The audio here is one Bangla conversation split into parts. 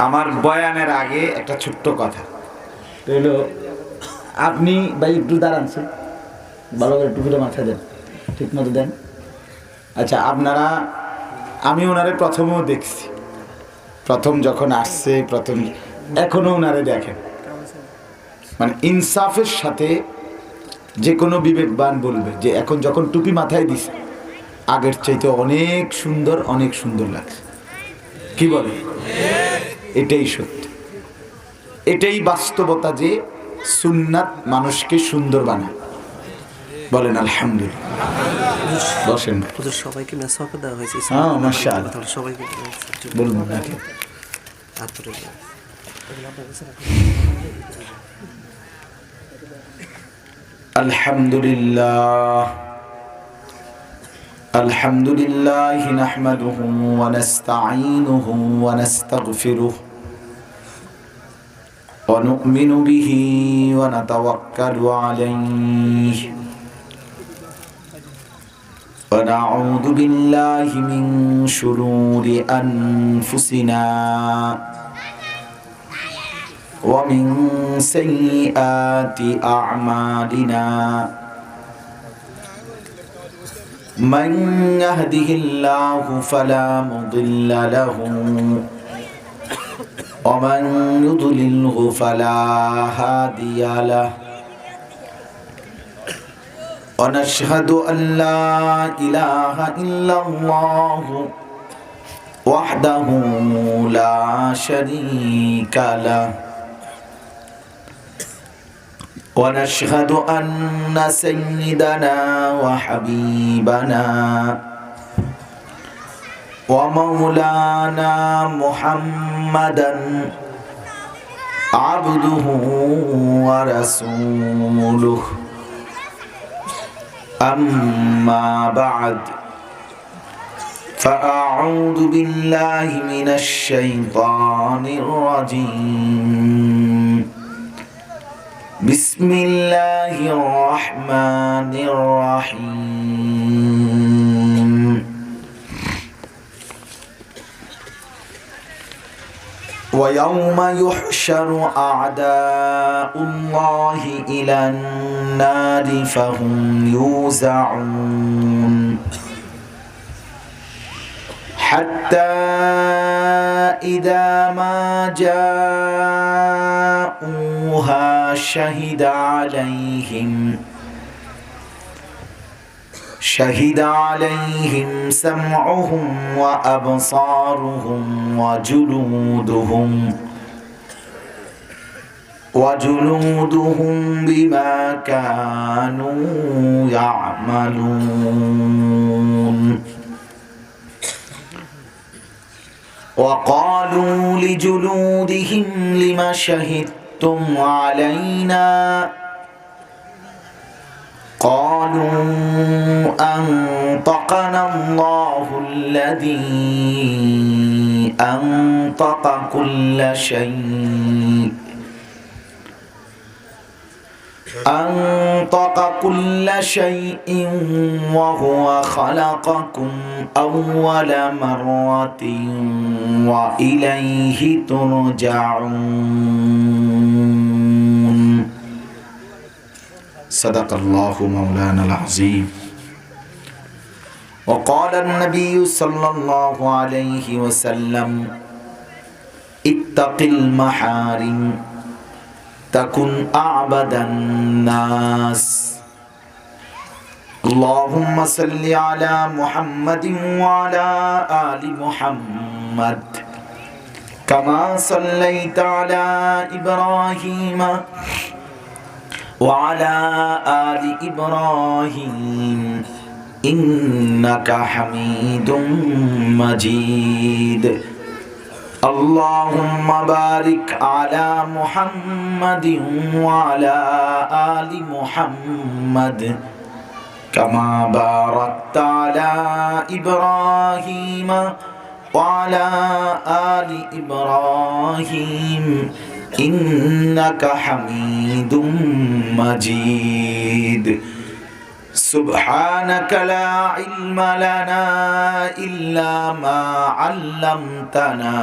আমার বয়ানের আগে একটা ছোট্ট কথা হলো, আপনি ভাই একটু দাঁড়ানছেন, ভালো করে টুপিটা মাথায় দেন, ঠিক মতো দেন। আচ্ছা, আপনারা, আমি ওনারে প্রথমেও দেখছি, প্রথম যখন আসছে, প্রথম এখনো ওনারে দেখেন, মানে ইনসাফের সাথে যে কোনো বিবেকবান বলবে যে এখন যখন টুপি মাথায় দিছে আগের চাইতে অনেক সুন্দর, অনেক সুন্দর লাগছে। কি বলে? এটাই সত্য, এটাই বাস্তবতা যে সুন্নাত মানুষকে সুন্দর বানায়। বলেন আলহামদুলিল্লাহ। বসেন। সবাইকে মেসওয়াক দেওয়া হয়েছে। হ্যাঁ, মাশাআল্লাহ। সবাইকে বলুন নাকি? আলহামদুলিল্লাহ, আলহামদুলিল্লাহ নাহমাদুহু ওয়া নাস্তাঈনুহু ওয়া নাস্তাগফিরুহু ওয়া নু'মিনু বিহি ওয়া নাতাওয়াক্কালু আলাইহি ওয়া নাউযু বিল্লাহি মিন শুরুরি আনফুসিনা ওয়া মিন সাইয়্যাতি আ'মালিনা। من يهده الله فلا مضل له ومن يضلله فلا هادي له ونشهد أن لا إله إلا الله وحده لا شريك له ونشهد أن سيدنا وحبيبنا ومولانا محمدا عبده ورسوله. أما بعد، فأعوذ بالله من الشيطان الرجيم. بسم الله الرحمن الرحيم. ويوم يحشر أعداء الله إلى النار فهم يوزعون حتى إذا ما جاءوها شهد عليهم سمعهم وأبصارهم وجلودهم بما كانوا يعملون. وقالوا لجلودهم لم شهدتم علينا قالوا أنطقنا الله الذي أنطق كل شيء وهو خلقكم أول مرة وإليه ترجعون. صدق الله مولانا العظيم. وقال النبي صلى الله عليه وسلم: اتق المحارم تكن أعبد الناس. اللهم صل على محمد وعلى آل محمد كما صليت على إبراهيم وعلى آل إبراهيم إنك حميد مجيد. اللهم بارك على محمد وعلى آل محمد كما باركت على إبراهيم وعلى آل إبراهيم إنك حميد مجيد. سبحانك لا علم لنا إلا ما علمتنا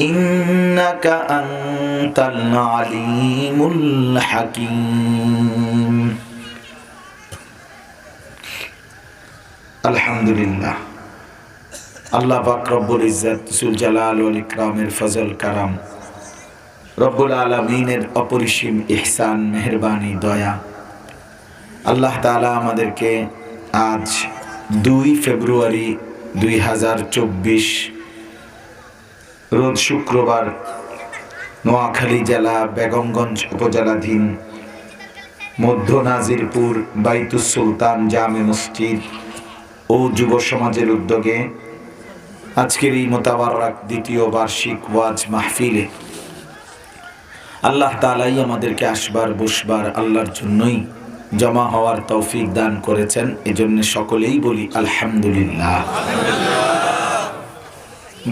ইন্নাকা আনতাল আলিমুল হাকিম। আলহামদুলিল্লাহ, আল্লাহ পাক রব্বুল ইজ্জত জুল জালাল ওয়াল ইকরামের ফজল কারাম, রব্বুল আলামিনের অপরিসীম ইহসান, মেহেরবানি, দয়া, আল্লাহ তাআলা আমাদেরকে আজ 2 ফেব্রুয়ারি 2024 রোজ শুক্রবার নোয়াখালী জেলা বেগমগঞ্জ উপজেলাধীন মধ্য নাজিরপুর বাইতুস সুলতান জামে মসজিদ ও যুব সমাজের উদ্যোগে আজকের এই মোতাবারক দ্বিতীয় বার্ষিক ওয়াজ মাহফিলে আল্লাহ তাআলাই আমাদেরকে আসবার বসবার আল্লাহর জন্যই জমা হওয়ার তৌফিক দান করেছেন। এজন্য সকলেই বলি আলহামদুলিল্লাহ।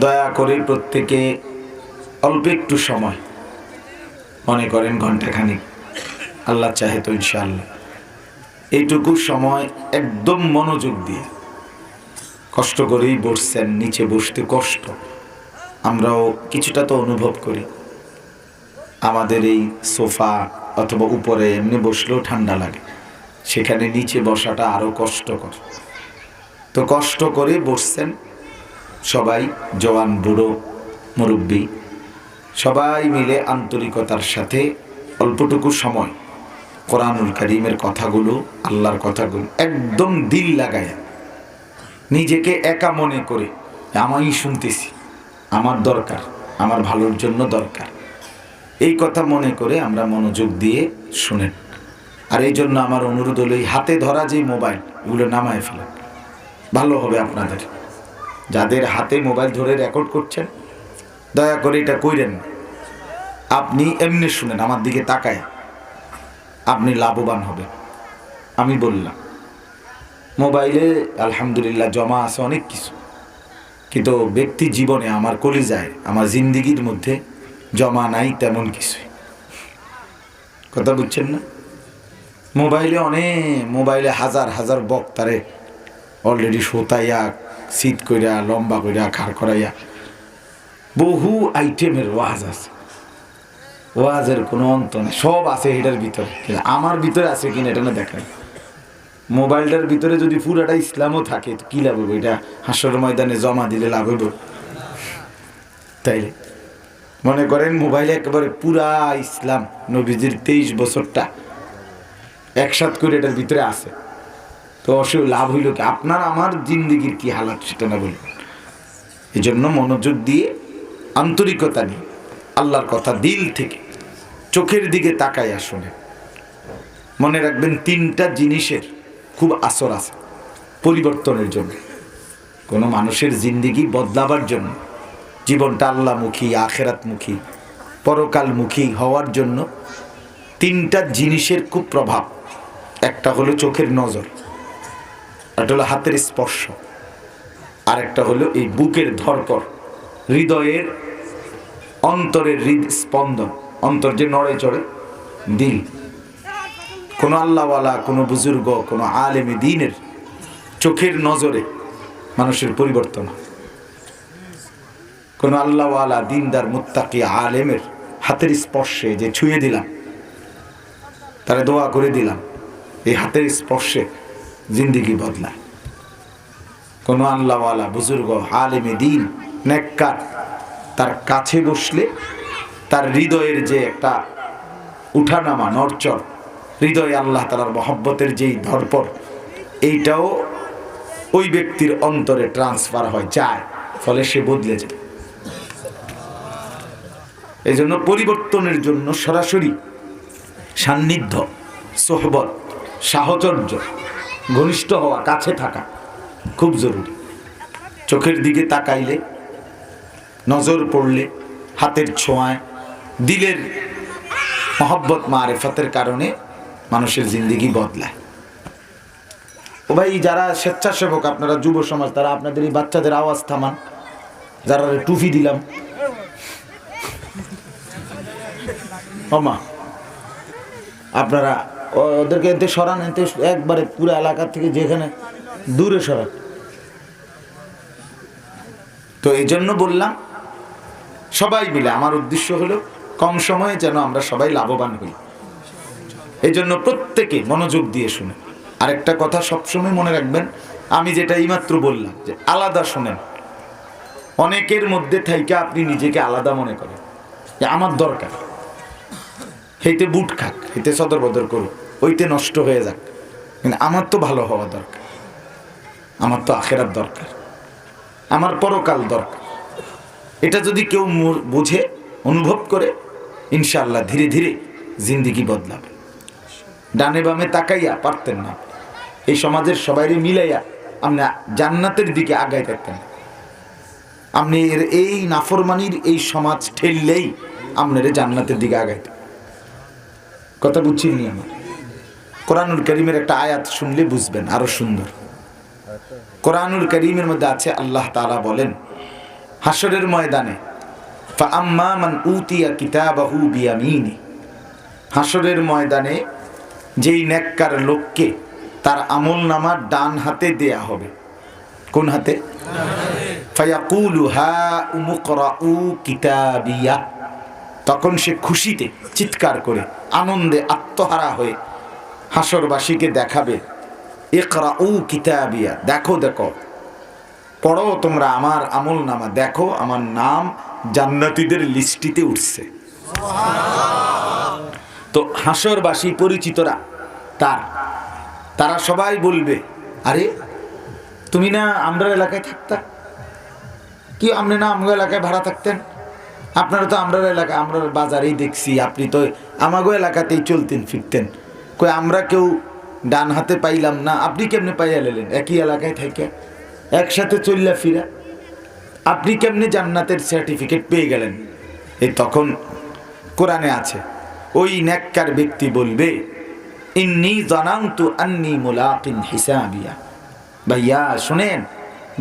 দয়া করে প্রত্যেকে অল্প একটু সময়, মনে করেন ঘন্টাখানিক, আল্লাহ চাহে তো ইনশাআল্লাহ এইটুকু সময় একদম মনোযোগ দিয়ে, কষ্ট করেই বসছেন, নিচে বসতে কষ্ট, আমরাও কিছুটা তো অনুভব করি। আমাদের এই সোফা অথবা উপরে এমনি বসলেও ঠান্ডা লাগে, সেখানে নিচে বসাটা আরো কষ্টকর। তো কষ্ট করে বসছেন সবাই, জওয়ান বুড়ো মুরব্বী সবাই মিলে আন্তরিকতার সাথে অল্পটুকু সময় কোরআনুল কারীমের কথাগুলো, আল্লাহর কথাগুলো একদম দিল লাগায়, নিজেকে একা মনে করে আমি শুনতেছি, আমার দরকার, আমার ভালোর জন্য দরকার, এই কথা মনে করে আমরা মনোযোগ দিয়ে শুনেন। আর এই জন্য আমার অনুরোধ হলো, এই হাতে ধরা যে মোবাইল, এগুলো নামায় ফেলেন, ভালো হবে আপনাদের। যাদের হাতে মোবাইল ধরে রেকর্ড করছেন, দয়া করে এটা কইরেন না। আপনি এমনি শুনেন, আমার দিকে তাকায়, আপনি লাভবান হবেন। আমি বললাম মোবাইলে আলহামদুলিল্লাহ জমা আছে অনেক কিছু, কিন্তু ব্যক্তি জীবনে আমার কলিজায়, আমার জিন্দিগির মধ্যে জমা নাই তেমন কিছু। কথা বুঝছেন না? মোবাইলে হাজার হাজার বক্তারে অলরেডি সোতাইয়া, শীত কইরা, লম্বা কইরা, খাড় করাইয়া বহু আইটেমের ওয়াজ আছে। ওয়াজের কোনো অন্ত নেই, সব আছে এটার ভিতরে। আমার ভিতরে আছে কিনা এটা না দেখায়। মোবাইলটার ভিতরে যদি পুরাটা ইসলামও থাকে তো কি লাভ হবে? এটা হাসর ময়দানে জমা দিলে লাভ হবে? তাইলে মনে করেন মোবাইলে একেবারে পুরা ইসলাম, নবীজির 23 বছরটা একসাথ করে এটার ভিতরে আছে, তো অবশ্যই লাভ হইল কি? আপনার আমার জিন্দিগির কি হালাত সেটা না বলবেন। এই জন্য মনোযোগ দিয়ে, আন্তরিকতা নিয়ে আল্লাহর কথা দিল থেকে চোখের দিকে তাকাইয়া শুনে। মনে রাখবেন 3টা জিনিসের খুব আসর আছে পরিবর্তনের জন্য। কোনো মানুষের জিন্দিগি বদলাবার জন্য, জীবনটা আল্লাহমুখী, আখেরাতমুখী, পরকালমুখী হওয়ার জন্য 3টা জিনিসের খুব প্রভাব। একটা হলো চোখের নজর, একটা হলো হাতের স্পর্শ, আর একটা হলো এই বুকের ধড়পড়, হৃদয়ের, অন্তরের হৃদস্পন্দন, অন্তর যে নড়ে চড়ে, দিল। কোনো আল্লাহওয়ালা, কোনো বুজুর্গ, কোনো আলেমে দ্বীনের চোখের নজরে মানুষের পরিবর্তন হয়। কোনো আল্লাহওয়ালা, দিনদার, মুত্তাকি আলেমের হাতের স্পর্শে যে ছুঁয়ে দিলাম, তারে দোয়া করে দিলাম, এই হাতের স্পর্শে জিন্দিগি বদলায়। কোনো আল্লাহওয়ালা, বুজুর্গ, আলেমে দ্বীন, নেককার, তার কাছে বসলে তার হৃদয়ের যে একটা উঠানামা, নড়চড়, হৃদয়ে আল্লাহ তাআলার মহব্বতের যেই ধড়পড়, এইটাও ওই ব্যক্তির অন্তরে ট্রান্সফার হয়, যায়, ফলে সে বদলে যায়। এই জন্য পরিবর্তনের জন্য সরাসরি সান্নিধ্য, সোহবত, সাহচর্য, ঘনিষ্ঠ হওয়া, কাছে থাকা খুব জরুরি। চোখের দিকে তাকাইলে, নজর পড়লে, হাতের ছোঁয়ায়, দিলের মহব্বত, মারেফতের কারণে মানুষের জিন্দিগি বদলায়। ও ভাই, যারা স্বেচ্ছাসেবক, আপনারা যুব সমাজ, তারা আপনাদের এই বাচ্চাদের আওয়াজ থামান। যারা টুপি দিলাম, আপনারা ওদেরকে এতে সরান, এতে একবারে পুরো এলাকা থেকে যেখানে দূরে সরান। তো এই জন্য বললাম সবাই মিলে। আমার উদ্দেশ্য হলো কম সময়ে যেন আমরা সবাই লাভবান হই, এই জন্য প্রত্যেকে মনোযোগ দিয়ে শুনে। আরেকটা কথা সবসময় মনে রাখবেন, আমি যেটা এইমাত্র বললাম যে আলাদা শোনেন। অনেকের মধ্যে থেকে আপনি নিজেকে আলাদা মনে করেন যে আমার দরকার, হেইতে বুট খাক, হেইতে সদর বদর করুক, ওইতে নষ্ট হয়ে যাক, কিন্তু আমার তো ভালো হওয়া দরকার, আমার তো আখেরাত দরকার, আমার পরকাল দরকার। এটা যদি কেউ বুঝে অনুভব করে, ইনশাআল্লাহ ধীরে ধীরে জিন্দিগি বদলাবে। ডানে বামে তাকাইয়া পারতেন না, এই সমাজের সবাইরে মিলাইয়া আপনি জান্নাতের দিকে আগায় থাকতেন। আপনি এই নাফরমানির এই সমাজ ঠেললেই আপনার জান্নাতের দিকে আগাইতেন। কথা বুঝছিনি আমার? কোরআনুল কারীমের একটা আয়াত শুনলে বুঝবেন আরো সুন্দর। কোরআনুল কারীমের মধ্যে আছে, আল্লাহ তাআলা বলেন হাশরের ময়দানে, ফাআম্মা মান উতিয়া কিতাবাহু বিয়ামিনি, হাশরের ময়দানে যেই নেককার লোককে তার আমলনামা ডান হাতে দেয়া হবে। কোন হাতে? ফায়াকুলু হা উমুকরাউ কিতাবিয়া, তখন সে খুশিতে চিৎকার করে আনন্দে আত্মহারা হয়ে হাশরবাসীকে দেখাবে, ইকরাউ কিতাবিয়া, দেখো দেখো, পড়ো তোমরা আমার আমলনামা, দেখো আমার নাম জান্নাতীদের লিস্টিতে উঠছে। তো হাশরবাসী পরিচিতরা তারা সবাই বলবে, আরে তুমি না আমরা এলাকায় থাকতা, কি আপনি না আমগো এলাকায় ভাড়া থাকতেন? আপনারা তো আমরা এলাকায়, আমরা বাজারেই দেখছি, আপনি তো আমাগো এলাকাতেই চলতেন ফিরতেন, কই আমরা কেউ ডান হাতে পাইলাম না, আপনি কেমনে পাইয়া লেলেন? একই এলাকায় থেকে একসাথে চললা ফিরা, আপনি কেমনে জান্নাতের সার্টিফিকেট পেয়ে গেলেন? এই তখন কোরআনে আছে, ওই নেককার ব্যক্তি বলবে, ইন্নী জানান্তু আন্নী মুলাকিন হিসাবিয়া। ভাইয়া শুনেন,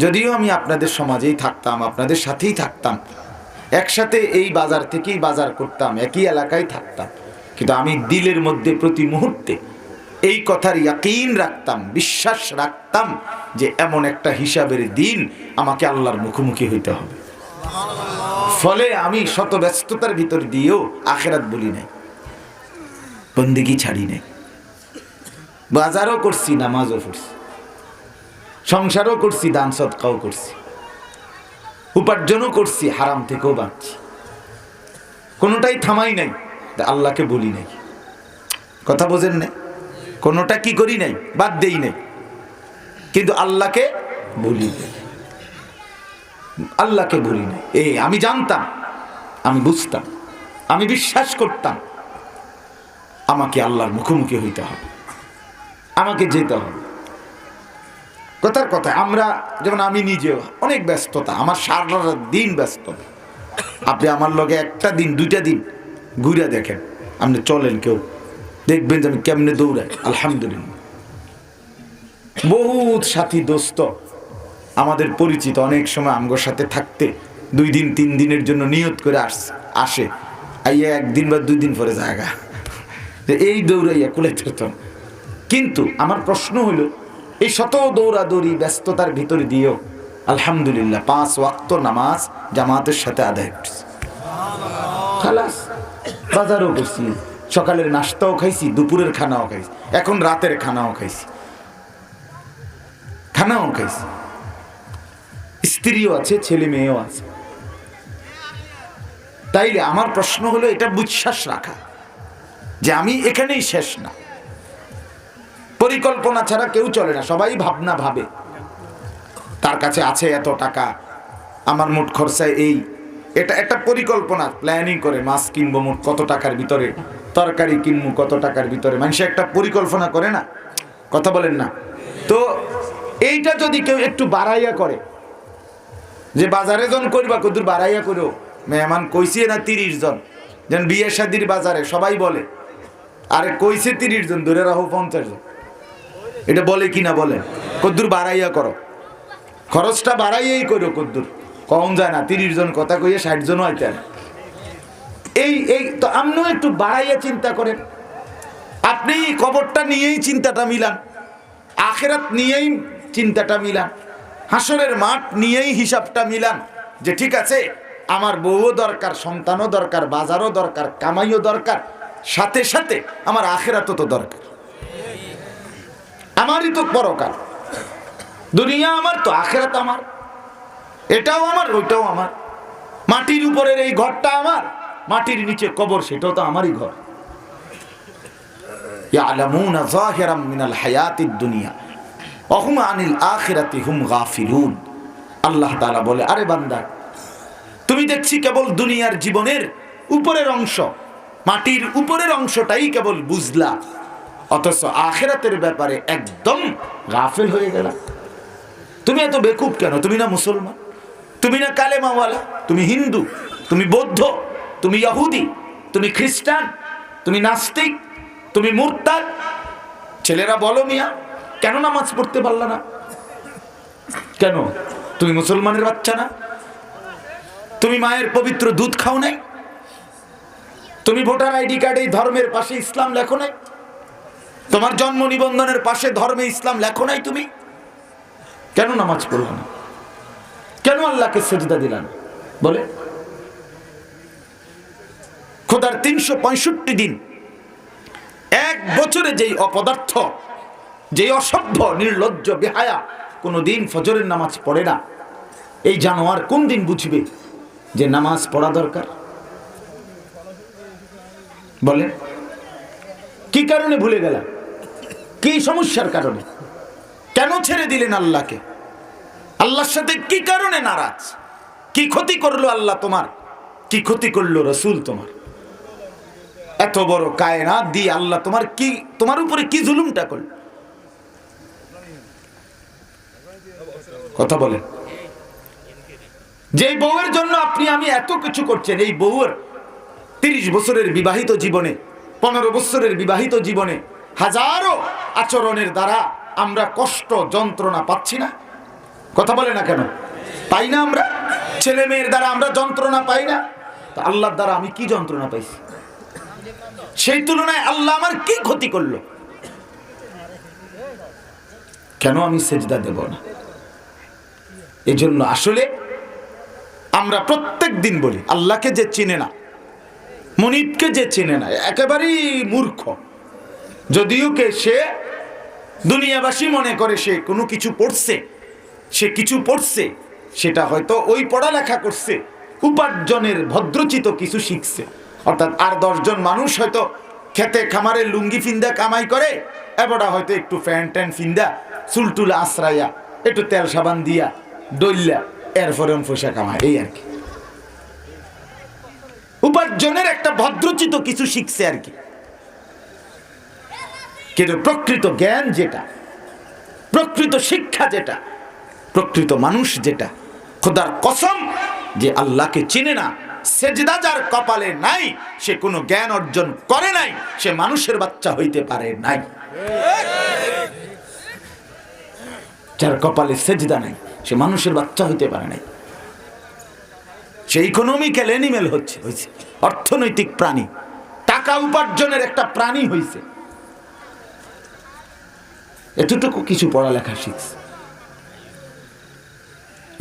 যদিও আমি আপনাদের সমাজেই থাকতাম, আপনাদের সাথেই থাকতাম, একসাথে এই বাজার থেকেই বাজার করতাম, একই এলাকায় থাকতাম, কিন্তু আমি দিলের মধ্যে প্রতি মুহূর্তে এই কথার ইয়াকিন রাখতাম, বিশ্বাস রাখতাম যে এমন একটা হিসাবের দিন আমাকে আল্লাহর মুখোমুখি হইতে হবে। ফলে আমি শত ব্যস্ততার ভিতর দিয়েও আখেরাত বলি নাই, বন্দেগী ছাড়ি নাই, বাজারও করছি, নামাজও পড়ছি, সংসারও করছি, দান সদকাও করছি, উপার্জনও করছি, হারাম থেকেও বাঁচছি, কোনোটাই থামাই নাই, আল্লাহকে বলি নাই। কথা বোঝেন না? কোনোটা কি করি নাই, বাদ দেই নাই, কিন্তু আল্লাহকে বলি নাই, আল্লাহকে বলি নাই। আমি জানতাম, আমি বুঝতাম, আমি বিশ্বাস করতাম আমাকে আল্লাহর মুখোমুখি হইতে হবে, আমাকে যেতে হবে। কথার কথা, আমরা যেমন আমি নিজেও অনেক ব্যস্ততা, আমার সারা দিন ব্যস্ততা। আপনি আমার লগে একটা দিন দুইটা দিন ঘুরে দেখেন, আপনি চলেন কেউ, দেখবেন যে আমি কেমনে দৌড়াই। আলহামদুলিল্লাহ, বহুত সাথী দোস্ত আমাদের পরিচিত, অনেক সময় আমগোর সাথে থাকতে 2 দিন 3 দিনের জন্য নিয়ত করে আসে, আইয়া 1 দিন বা 2 দিন পরে জায়গা, এই দৌড়াইয়া কুলাইতে হতো। কিন্তু আমার প্রশ্ন হলো, এই শত দৌড়াদৌড়ি ব্যস্ততার ভিতরে দিয়েও আলহামদুলিল্লাহ 5 ওয়াক্ত নামাজ জামাতের সাথে আদায় করছি, খালাস। বাজারও করছি, সকালের নাস্তাও খাইছি, দুপুরের খানাও খাইছি, এখন রাতের খানাও খাইছি, স্ত্রীও আছে, ছেলে মেয়েও আছে। তাইলে আমার প্রশ্ন হলো, এটা বিশ্বাস রাখা যে আমি এখানেই শেষ না। পরিকল্পনা ছাড়া কেউ চলে না, সবাই ভাবনা ভাবে, তার কাছে আছে এত টাকা, আমার মোট খরচায় এই, এটা একটা পরিকল্পনা, প্ল্যানিং করে মাছ কিনবো মোট কত টাকার ভিতরে, তরকারি কিনবো কত টাকার ভিতরে, মানুষ একটা পরিকল্পনা করে না? কথা বলেন না? তো এইটা যদি কেউ একটু বাড়াইয়া করে, যে বাজারে জন করবা কদূর বাড়াইয়া করো, মেহমান কইছে না 30 জন, যেন বিয়ে শাদির বাজারে সবাই বলে, আরে কইছে 30 জন, ধরে রাখো 50 জন, এটা বলে কিনা বলেন? কদ্দুর বাড়াইয়া করো, খরচটা বাড়াইয়াই করো, কদ্দুর কম যায় না। 30 জন কথা কইয়া 60 জনও আইতেন। এই তো আপনিও একটু বাড়াইয়া চিন্তা করেন, আপনি কবরটা নিয়েই চিন্তাটা মিলান, আখেরাত নিয়েই চিন্তাটা মিলান, হাসরের মাঠ নিয়েই হিসাবটা মিলান, যে ঠিক আছে আমার বউও দরকার, সন্তানও দরকার, বাজারও দরকার, কামাইও দরকার, সাথে সাথে আমার আখিরাতও তো দরকার। আমারই তো পরকাল, দুনিয়া আমার তো আখিরাত আমার, এটাও আমার ওইটাও আমার। মাটির উপরের এই ঘরটা আমার, মাটির নিচে কবর সেটাও তো আমারই ঘর। ইয়ালামুনা যাহিরাম মিনাল হায়াতিদ দুনিয়া ওয়া হুম আনিল আখিরাতি হুম গাফিলুন। আল্লাহ তাআলা বলে, আরে বান্দা, তুমি দেখছি কেবল দুনিয়ার জীবনের উপরের অংশ, মাটির উপরের অংশটাই কেবল বুঝলা, অথচ আখিরাতের ব্যাপারে একদম গাফিল হয়ে গেলা। তুমি এত বেকুব কেন? তুমি না মুসলমান, তুমি না কালেমাওয়ালা, তুমি হিন্দু, তুমি বৌদ্ধ, তুমি ইহুদি, তুমি খ্রিস্টান, তুমি নাস্তিক, তুমি মুরতাদ। ছেলেরা বলো মিয়া, কেন নামাজ পড়তে পারলা না? কেন? তুমি মুসলমানের বাচ্চা না? তুমি মায়ের পবিত্র দুধ খাও নাই? তুমি ভোটার আইডি কার্ডে ধর্মের পাশে ইসলাম লেখো নাই? তোমার জন্ম নিবন্ধনের পাশে ধর্মে ইসলাম লেখো নাই? তুমি কেন নামাজ পড়ল না? কেন আল্লাহকে সেজদা দিলা না? বলে খোদার 365 দিন, এক বছরে যেই অপদার্থ, যেই অসভ্য, নির্লজ্জ, বেহায়া কোনদিন ফজরের নামাজ পড়ে না, এই জানোয়ার কোন দিন বুঝবে যে নামাজ পড়া দরকার? বলেন, কি কারণে ভুলে গেল? কি সমস্যার কারণে? কেন ছেড়ে দিলেন আল্লাহকে? আল্লাহর সাথে কি কারণে নারাজ? কি ক্ষতি করলো আল্লাহ তোমার? কি ক্ষতি করলো রাসূল তোমার? এত বড় কায়নাত দিয়ে আল্লাহ তোমার উপরে কি জুলুমটা করলো? কথা বলেন। যেই বউয়ের জন্য আপনি আমি এত কিছু করছেন, এই বউয়ের 30 বছরের বিবাহিত জীবনে, 15 বছরের বিবাহিত জীবনে হাজারো আচরণের দ্বারা আমরা কষ্ট যন্ত্রণা পাচ্ছি না? কথা বলে না কেন? পাই না? আমরা ছেলে মেয়ের দ্বারা আমরা যন্ত্রণা পাই না? তো আল্লাহর দ্বারা আমি কি যন্ত্রণা পাইছি? সেই তুলনায় আল্লাহ আমার কি ক্ষতি করলো? কেন আমি সেজদা দেব না? এজন্য আসলে আমরা প্রত্যেক দিন বলি, আল্লাহকে যে চিনে না, মনিবকে যে চিনে না, একেবারেই মূর্খ। যদিও কে সে দুনিয়াবাসী মনে করে সে কোনো কিছু পড়ছে, সে কিছু পড়ছে, সেটা হয়তো ওই পড়ালেখা করছে, উপার্জনের ভদ্রচিত কিছু শিখছে। অর্থাৎ আর 10 জন মানুষ হয়তো খেতে খামারে লুঙ্গি ফিন্দা কামাই করে, এবারটা হয়তো একটু ফ্যান ট্যান ফিন্দা চুলটুল আশ্রাইয়া একটু তেল সাবান দিয়া ডইল্লা এরপরে পয়সা কামায়, এই আর কি। উপার্জনের একটা ভদ্রচিত কিছু শিখছে আর কি। কিন্তু প্রকৃত জ্ঞান যেটা, প্রকৃত শিক্ষা যেটা, প্রকৃত মানুষ যেটা, খোদার কসম, যে আল্লাহকে চিনে না, সেজদা যার কপালে নাই, সে কোনো জ্ঞান অর্জন করে নাই, সে মানুষের বাচ্চা হইতে পারে নাই। যার কপালে সেজদা নাই, সে মানুষের বাচ্চা হইতে পারে নাই। সে ইকোনমিক্যাল অ্যানিমেল হয়েছে, অর্থনৈতিক প্রাণী, টাকা উপার্জনের একটা প্রাণী হয়েছে। এতটুকু কিছু পড়ালেখা শিখছে।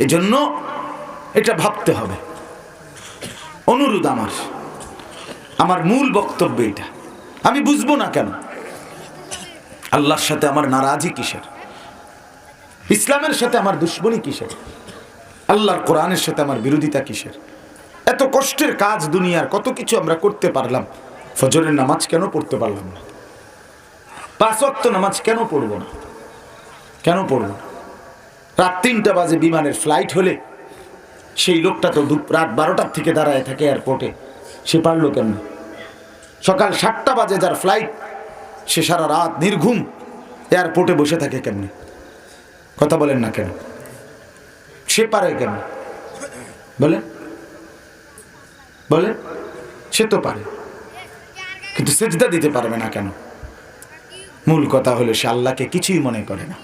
এজন্য এটা ভাবতে হবে। অনুরোধ আমার মূল বক্তব্য এটা। আমি বুঝবো না কেন আল্লাহর সাথে আমার নারাজি কিসের, ইসলামের সাথে আমার দুশ্মনী কিসের, আল্লাহর কোরআনের সাথে আমার বিরোধিতা কিসের? এত কষ্টের কাজ দুনিয়ার, কত কিছু আমরা করতে পারলাম, ফজরের নামাজ কেন পড়তে পারলাম না? 5 ওয়াক্ত নামাজ কেন পড়বো না? কেন পড়বো না? রাত 3টা বাজে বিমানের ফ্লাইট হলে সেই লোকটা তো রাত 12টার থেকে দাঁড়ায় থাকে এয়ারপোর্টে, সে পারলো কেমন? সকাল 7টা বাজে যার ফ্লাইট, সে সারা রাত নির্ঘুম এয়ারপোর্টে বসে থাকে কেমনে? কথা বলেন না কেন? সে পারে কেন? বলে বলে সে তো পারে, কিন্তু সেজদা দিতে পারবে না কেন? মূল কথা হলো সে আল্লাহকে কিছুই মনে করে না,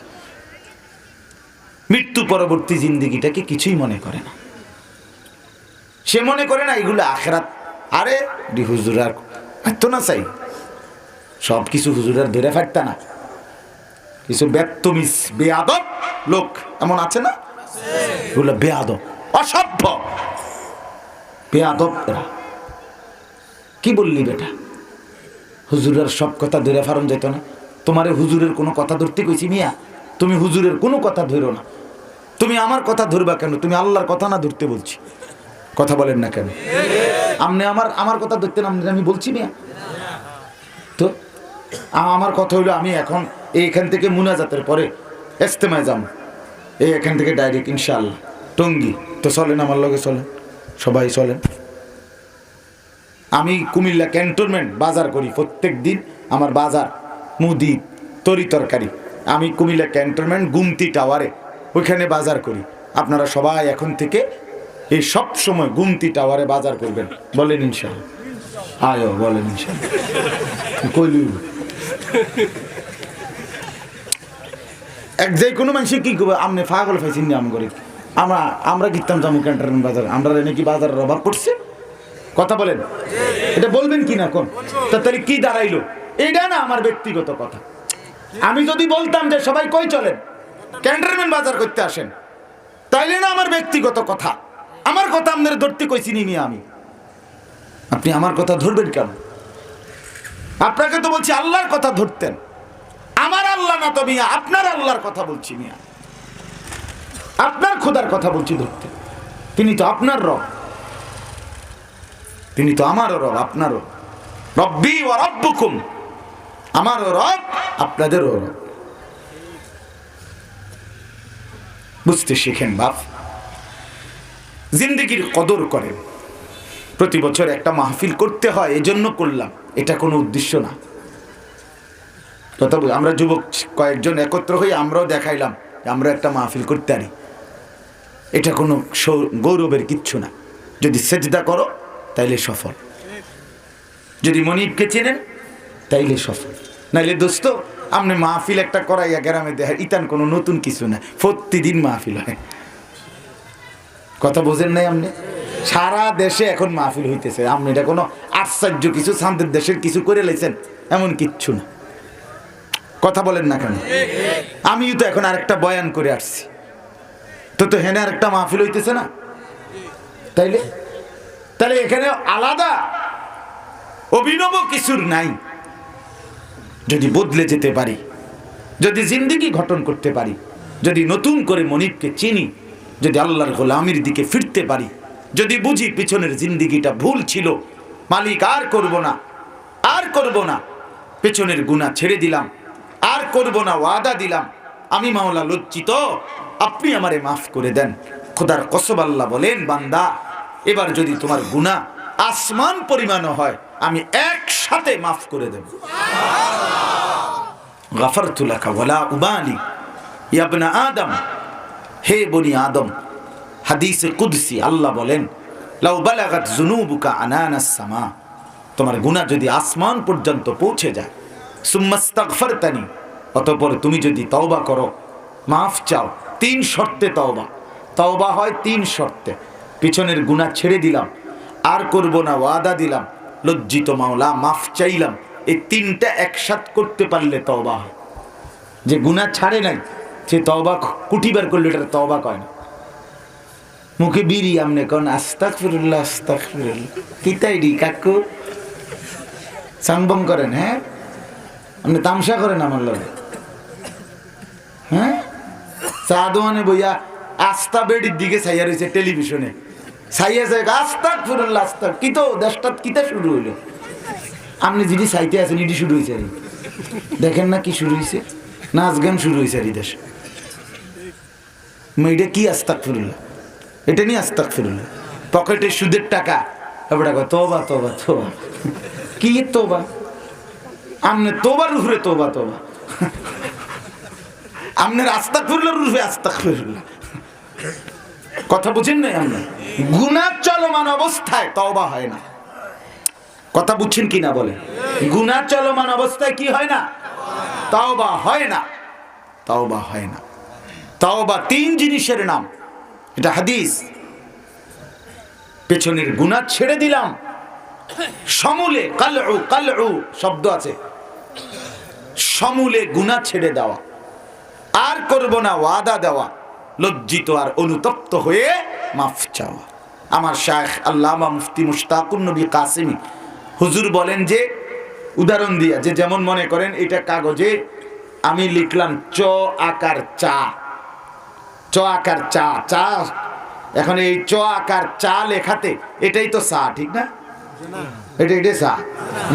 মৃত্যু পরবর্তী জিন্দেগিটাকে কিছুই মনে করে না। সে মনে করে না এগুলো আখেরাত। আরে হুজুরার তো না চাই, সব কিছু হুজুরার ধরে ফাটতা না। কিছু বেত্তমিস বেয়াদব লোক এমন আছে না, এগুলো বেয়াদব, অসভ্য, বেয়াদব এরা। কি বললি বেটা? হুজুরের সব কথা ধরে ফারম যেত না? তোমারে হুজুরের কোনো কথা ধরতে কইছি মিয়া? তুমি হুজুরের কোনো কথা ধরো না। তুমি আমার কথা ধরবা কেন? তুমি আল্লাহর কথা না ধরতে বলছি? কথা বলেন না কেন? আপনি আমার কথা ধরতে না, আমি বলছি মিয়া? তো আমার কথা হইলো, আমি এখন এইখান থেকে মুনাজাতের পরে ইজতেমায় যাব, এখান থেকে ডাইরেক্ট ইনশাআল্লাহ টঙ্গী। তো চলেন, আমার লগে চলেন, সবাই চলেন। আমি কুমিল্লা ক্যান্টনমেন্ট বাজার করি প্রত্যেক দিন। আমার বাজার মুদি তরি তরকারি। আমি কুমিল্লা ক্যান্টনমেন্ট গুমতি টাওয়ারে ওইখানে বাজার করি। আপনারা সবাই এখন থেকে এই সব সময় গুমতি টাওয়ারে বাজার করবেন। বলেন ইনশাআল্লাহ। আয়ো বলেন ইনশাআল্লাহ। কইলি এক যে কোনো মানুষ কি করবে? আপনি পাগল পাইছেন না? আমি করি আমরা গিতাম জামু ক্যান্টনমেন্ট বাজার। আমরা নাকি বাজারের অভাব পড়ছে? কথা বলেন, এটা বলবেন কি না? কোন তাহলে কি দাঁড়াইলো? এইটা না আমার ব্যক্তিগত কথা। আমি যদি বলতাম যে সবাই কই চলেন ক্যান্টনমেন্ট বাজার করতে আসেন, তাইলে না আমার ব্যক্তিগত কথা। আমার কথা আপনার ধরতে কইছি নি মিয়া আমি? আপনি আমার কথা ধরবেন কেন? আপনাকে তো বলছি আল্লাহর কথা ধরতেন। আমার আল্লাহ না তো মিয়া, আপনার আল্লাহর কথা বলছি মিয়া। আপনার খোদার কথা বলছি ধরতে। তিনি তো আপনার রব, তিনি তো আমারও রব, আপনারও। রব্বি ওয়া রব্বুকুম, আমারও রব আপনাদেরও রব। বুঝতে শিখেন বাপ, জিন্দেগির কদর করেন। প্রতি বছর একটা মাহফিল করতে হয়, এজন্য করলাম, এটা কোনো উদ্দেশ্য না। আমরা যুবক কয়েকজন একত্র হয়ে আমরাও দেখাইলাম আমরা একটা মাহফিল করতে পারি। এটা কোনো গৌরবের কিচ্ছু না। যদি সেজদা করো তাইলে সফল, যদি মনিবকে চেনেন তাইলে সফল। নাইলে দোস্ত আপনি মাহফিল একটা করাইয়া গ্রামে দেখার ইতান কোনো নতুন কিছু না, প্রতিদিন মাহফিল হয়। কথা বোঝেন নাই আপনি? সারা দেশে এখন মাহফিল হইতেছে। আপনি এটা কোনো আশ্চর্য কিছু শান্তির দেশের কিছু করে লেছেন এমন কিচ্ছু না। কথা বলেন না কেন? আমিও তো এখন আরেকটা বয়ান করে আসছি, তো হেনে আরেকটা মাহফিল হইতেছে না? তাইলে এখানে আলাদা অভিনব কিছুর নাই। যদি বদলে যেতে পারি, যদি জিন্দেগি গঠন করতে পারি, যদি নতুন করে মনিবকে চিনি, যদি আল্লাহর গোলামির দিকে ফিরতে পারি, যদি বুঝি পিছনের জিন্দেগিটা ভুল ছিল, মালিক আর করব না, আর করব না, পেছনের গুনাহ ছেড়ে দিলাম, আর করব না, ওয়াদা দিলাম, আমি মাওলা লজ্জিত, আপনি আমারে মাফ করে দেন। খোদার কসম আল্লাহ বলেন, বান্দা এবার যদি তোমার গুনাহ আসমান পরিমাণও হয় আমি একসাথে মাফ করে দেব। গাফারতু লাকা ওয়ালা উবালি ইয়া ইবনা আদম, হে বনি আদম। হাদিসে কুদসি আল্লাহ বলেন, লাউ বালাগাত যুনুবুকা আনানাস সামা, তোমার গুনাহ যদি আসমান পর্যন্ত পৌঁছে যায়, সুম্মাস্তাগফারতানি, অতঃপর তুমি যদি তওবা করো, মাফ চাও, 3 শর্তে তওবা। তওবা হয় 3 শর্তে। পিছনের গুনাহ ছেড়ে দিলাম, আর করব না, ওয়াদা দিলাম, লজ্জিত মাওলা মাফ চাইলাম। এই 3টা একসাথে করতে পারলে তওবা হয়। যে গুনাহ ছাড়ে নাই সে তওবা কুটিবার করলে এটা তওবা কয় না। মুখে বিড়ি আমনে কোন আস্তাগফিরুল্লাহ আস্তাগফিরুল্লাহ, কিতাইডি কাকু সাংবং করেন? হ্যাঁ, আপনি তামসা করেন আমার লগে? হ্যাঁ, সাদওয়ানে বইয়া আস্তা বেডির দিকে ছাইয়া রয়েছে টেলিভিশনে, ছাইয়া যায় আস্তাগফিরুল্লাহ আস্তাগ, কি তো দেশটা কিতা শুরু হইলো? আপনি যদি চাইতে আছেন এটি শুরু হয়েছে, দেখেন না কি শুরু হয়েছে? নাচ গান শুরু হয়েছে আর এই দেশে। এটা কি আস্তাগফিরুল্লাহ? এটা নিয়ে আস্তাগফিরুল্লাহ। পকেটে সুদের টাকা, তোবা তোবা তোবা, কি তোবা? আমনে তোবার উপরে তোবা তোবা, আমনের আস্তাগফিরুল্লাহর উপরে আস্তাগফিরুল্লাহ। কথা বুঝেন নাই? আমরা গুনাহ চলমান অবস্থায় তওবা হয় না। কথা বুঝছেন কি না বলেন? গুনাহ চলমান অবস্থায় কি হয় না? তওবা হয় না। তওবা হয় না। তওবা 3 জিনিসের নাম, এটা হাদিস। পেছনের গুনাহ ছেড়ে দিলাম, সমূলে কালউ, কালউ শব্দ আছে, সমূলে গুনাহ ছেড়ে দেওয়া, আর করব না, ওয়াদা দেওয়া, লজ্জিত আর অনুতপ্ত হয়ে মাফ চাওয়া। আমার শায়খ আল্লামা মুফতি মুশতাকুন নবী কাসেমি হুজুর বলেন যে উদাহরণ দিয়া যে যেমন মনে করেন এটা কাগজে আমি লিখলাম চ আকার চা, চ আকার চা, চা এখন এই চ আকার চা লেখাতে এটাই তো চা, ঠিক না? এটা চা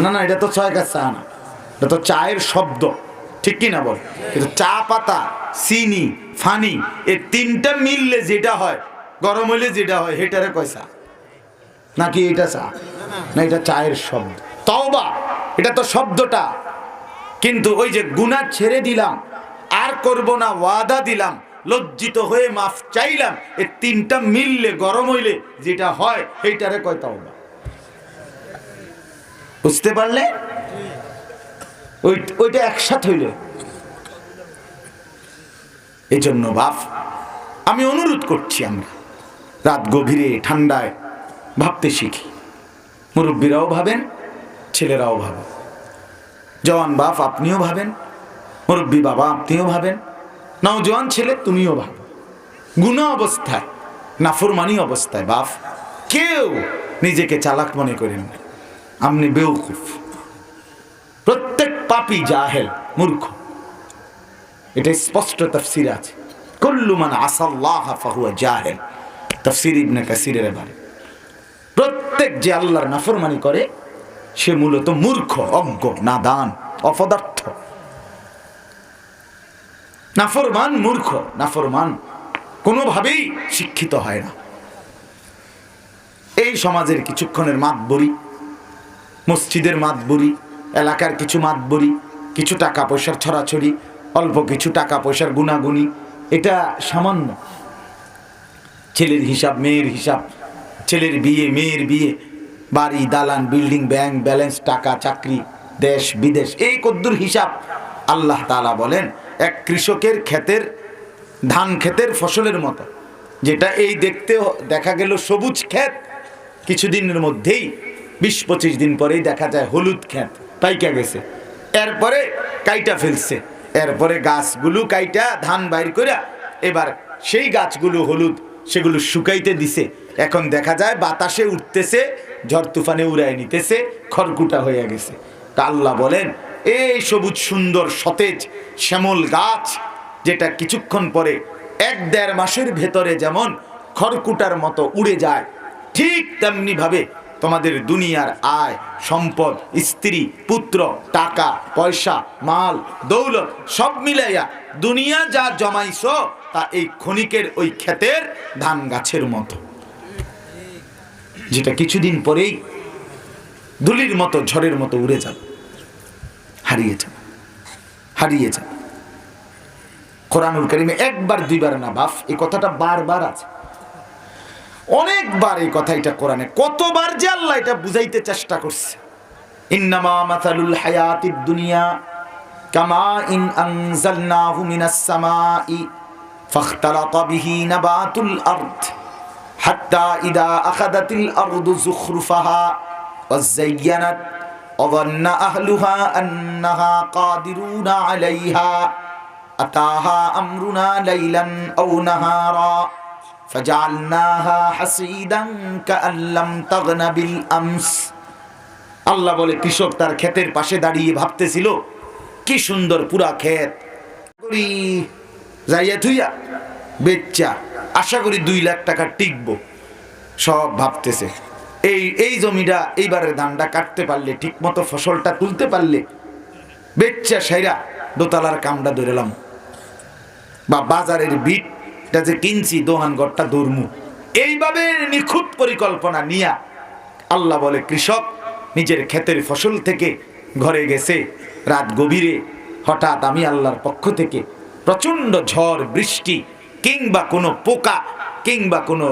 না, না এটা তো ছ আকার চা না, এটা তো চায়ের শব্দ, ঠিক কি না বল? কিন্তু চা পাতা, চিনি, ফানি এই তিনটা মিললে যেটা হয়, গরম হইলে যেটা হয়, হেটারে কয় চা নাকি এটা চা? না, এটা চায়ের শব্দ। তওবা এটা তো শব্দটা, কিন্তু ওই যে গুনাহ ছেড়ে দিলাম, আর করব না ওয়াদা দিলাম, লজ্জিত হয়ে মাফ চাইলাম, এই তিনটা মিললে গরম হইলে যেটা হয় সেইটারে কয় তওবা। বুঝতে পারলে? ওইটা একসাথে হইলে। এই জন্য বাপ আমি অনুরোধ করছি, আমরা রাত গভীরে ঠান্ডায় ভাবতে শিখি। মুরব্বীরাও ভাবেন, ছেলেরাও ভাবেন, জওয়ান বাপ আপনিও ভাবেন, মুরব্বী বাবা আপনিও ভাবেন, নওজোয়ান ছেলে তুমিও ভাবো। গুনাহ অবস্থায়, নাফরমানি অবস্থায় বাপ কেউ নিজেকে চালাক মনে করেন না, আপনি বেওকুফ। প্রত্যেক পাপী জাহেল, মূর্খ। এটা স্পষ্ট তাফসীরে আছে, কুল্লু মান আসাল্লাহ ফাহুয়া জাহেল। তাফসীর ইবনে কাসিরের বলে প্রত্যেক যে আল্লাহর নাফরমানি করে সে মূলত মূর্খ, অজ্ঞ, নাদান, অপদার্থ। নাফরমান মূর্খ, নাফরমান কোনোভাবেই শিক্ষিত হয় না। এই সমাজের কিছুক্ষণের মাতবরি, মসজিদের মাতবরি, এলাকার কিছু মাতবরি, কিছু টাকা পয়সার ছড়াছড়ি, অল্প কিছু টাকা পয়সার গুনাগুনি, এটা সামান্য। ছেলের হিসাব, মেয়ের হিসাব, ছেলের বিয়ে, মেয়ের বিয়ে, বাড়ি, দালান, বিল্ডিং, ব্যাংক ব্যালেন্স, টাকা, চাকরি, দেশ বিদেশ, এই কদ্দুর হিসাব। আল্লাহ তাআলা বলেন এক কৃষকের ক্ষেতের, ধান ক্ষেতের ফসলের মতো, যেটা এই দেখতে দেখা গেল সবুজ ক্ষেত, কিছুদিনের মধ্যেই 20-25 দিন পরেই দেখা যায় হলুদ ক্ষেত পাইকা গেছে, এরপরে কাইটা ফেলছে, এরপরে গাছগুলো কাইটা ধান বাইর করে এবার সেই গাছগুলো হলুদ, সেগুলো শুকাইতে দিছে, এখন দেখা যায় বাতাসে উঠতেছে, ঝড় তুফানে উড়ায় নিতেছে, খড়কুটা হয়ে গেছে। তা আল্লাহ বলেন এই সবুজ সুন্দর সতেজ শ্যামল গাছ, যেটা কিছুক্ষণ পরে 1-1.5 মাসের ভেতরে যেমন খড়কুটার মতো উড়ে যায়, ঠিক তেমনি ভাবে তোমাদের দুনিয়ার আয় সম্পদ, স্ত্রী পুত্র, টাকা পয়সা, মাল দৌলত সব মিলাইয়া দুনিয়া যা জমাইছো তা এই ক্ষণিকের ওই ক্ষেতের ধান গাছের মতো, যেটা কিছুদিন পরেই ধুলির মতো, ঝড়ের মতো উড়ে যাবে, হারিয়ে যাবে, হারিয়ে যাবে। কোরআনুল কারীমে একবার দুইবার না বাপ, এই কথাটা বারবার আছে, অনেকবার এই কথা, এটা কোরআনে কতবার যে আল্লাহ এটা বুঝাইতে চেষ্টা করছে। ইন্নামা মাসালুল হায়াতিদ দুনিয়া কামা ইন আনজালনাহু মিনাস সামাই ফাখতালাতা বিহি নাবাতুল আরদ হাত্তা ইদা আখাদাতিল আরদু যুখরুফাহা ওয়াযায়্যানাত ওয়াযান্না আহলুহা আন্নাহা কাদিরুনা আলাইহা আতাহা আমরুনা লাইলান আও নাহারা ফাজআলনাহা হাসীদান কাআন লাম তাগনা বিল আমস। আল্লাহ বলে কৃষক তার ক্ষেতের পাশে দাঁড়িয়ে ভাবতেছিল কি সুন্দর পুরা ক্ষেত, যাইয়া থুইয়া বেচ্চা আশা করি 2 লাখ টাকা টিকবো, সব ভাবতেছে এই জমিটা এইবারের ধানটা কাটতে পারলে, ঠিক মতো ফসলটা তুলতে পারলে, বেচ্চা সাইরা দোতলার কামটা ধরেলাম, বা বাজারের বিটটা যে কিনছি দোহানগড়টা দৌড়মু, এইভাবে নিখুঁত পরিকল্পনা নিয়া আল্লাহ বলে কৃষক নিজের ক্ষেতের ফসল থেকে ঘরে গেছে, রাত গভীরে হঠাৎ আমি আল্লাহর পক্ষ থেকে প্রচন্ড ঝড় বৃষ্টি কিংবা কোনো পোকা কিংবা কোনো